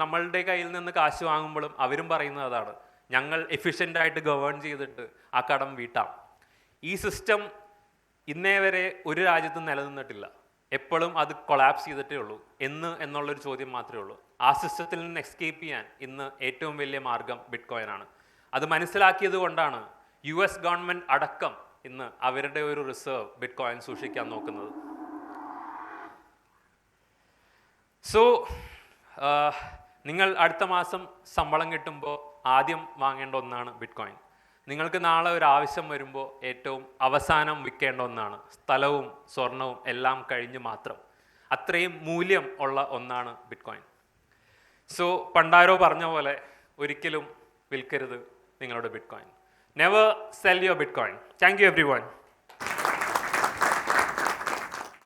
S1: നമ്മളുടെ കയ്യിൽ നിന്ന് കാശ് വാങ്ങുമ്പോഴും അവരും പറയുന്നത് അതാണ്, ഞങ്ങൾ എഫിഷ്യൻ്റായിട്ട് ഗവേൺ ചെയ്തിട്ട് ആ കടം വീട്ടാം. ഈ സിസ്റ്റം ഇന്നേ വരെ ഒരു രാജ്യത്തും നിലനിന്നിട്ടില്ല. എപ്പോഴും അത് കൊളാപ്സ് ചെയ്തിട്ടേ ഉള്ളൂ. എന്നുള്ളൊരു ചോദ്യം മാത്രമേ ഉള്ളൂ. ആ സിസ്റ്റത്തിൽ നിന്ന് എസ്കേപ്പ് ചെയ്യാൻ ഇന്ന് ഏറ്റവും വലിയ മാർഗം ബിറ്റ് കോയിനാണ്. അത് മനസ്സിലാക്കിയത് കൊണ്ടാണ് US ഗവൺമെൻറ് അടക്കം ഇന്ന് അവരുടെ ഒരു റിസർവ് ബിറ്റ് കോയിൻ സൂക്ഷിക്കാൻ നോക്കുന്നത്. സോ നിങ്ങൾ അടുത്ത മാസം ശമ്പളം കിട്ടുമ്പോൾ ആദ്യം വാങ്ങേണ്ട ഒന്നാണ് ബിറ്റ് കോയിൻ. നിങ്ങൾക്ക് നാളെ ഒരു ആവശ്യം വരുമ്പോൾ ഏറ്റവും അവസാനം വിൽക്കേണ്ട ഒന്നാണ്. സ്ഥലവും സ്വർണവും എല്ലാം കഴിഞ്ഞ് മാത്രം. അത്രയും മൂല്യം ഉള്ള ഒന്നാണ് ബിറ്റ് കോയിൻ. സോ പണ്ടാരോ പറഞ്ഞ പോലെ ഒരിക്കലും വിൽക്കരുത് നിങ്ങളുടെ bit coin. Never cell your bit coin. Thank you every one.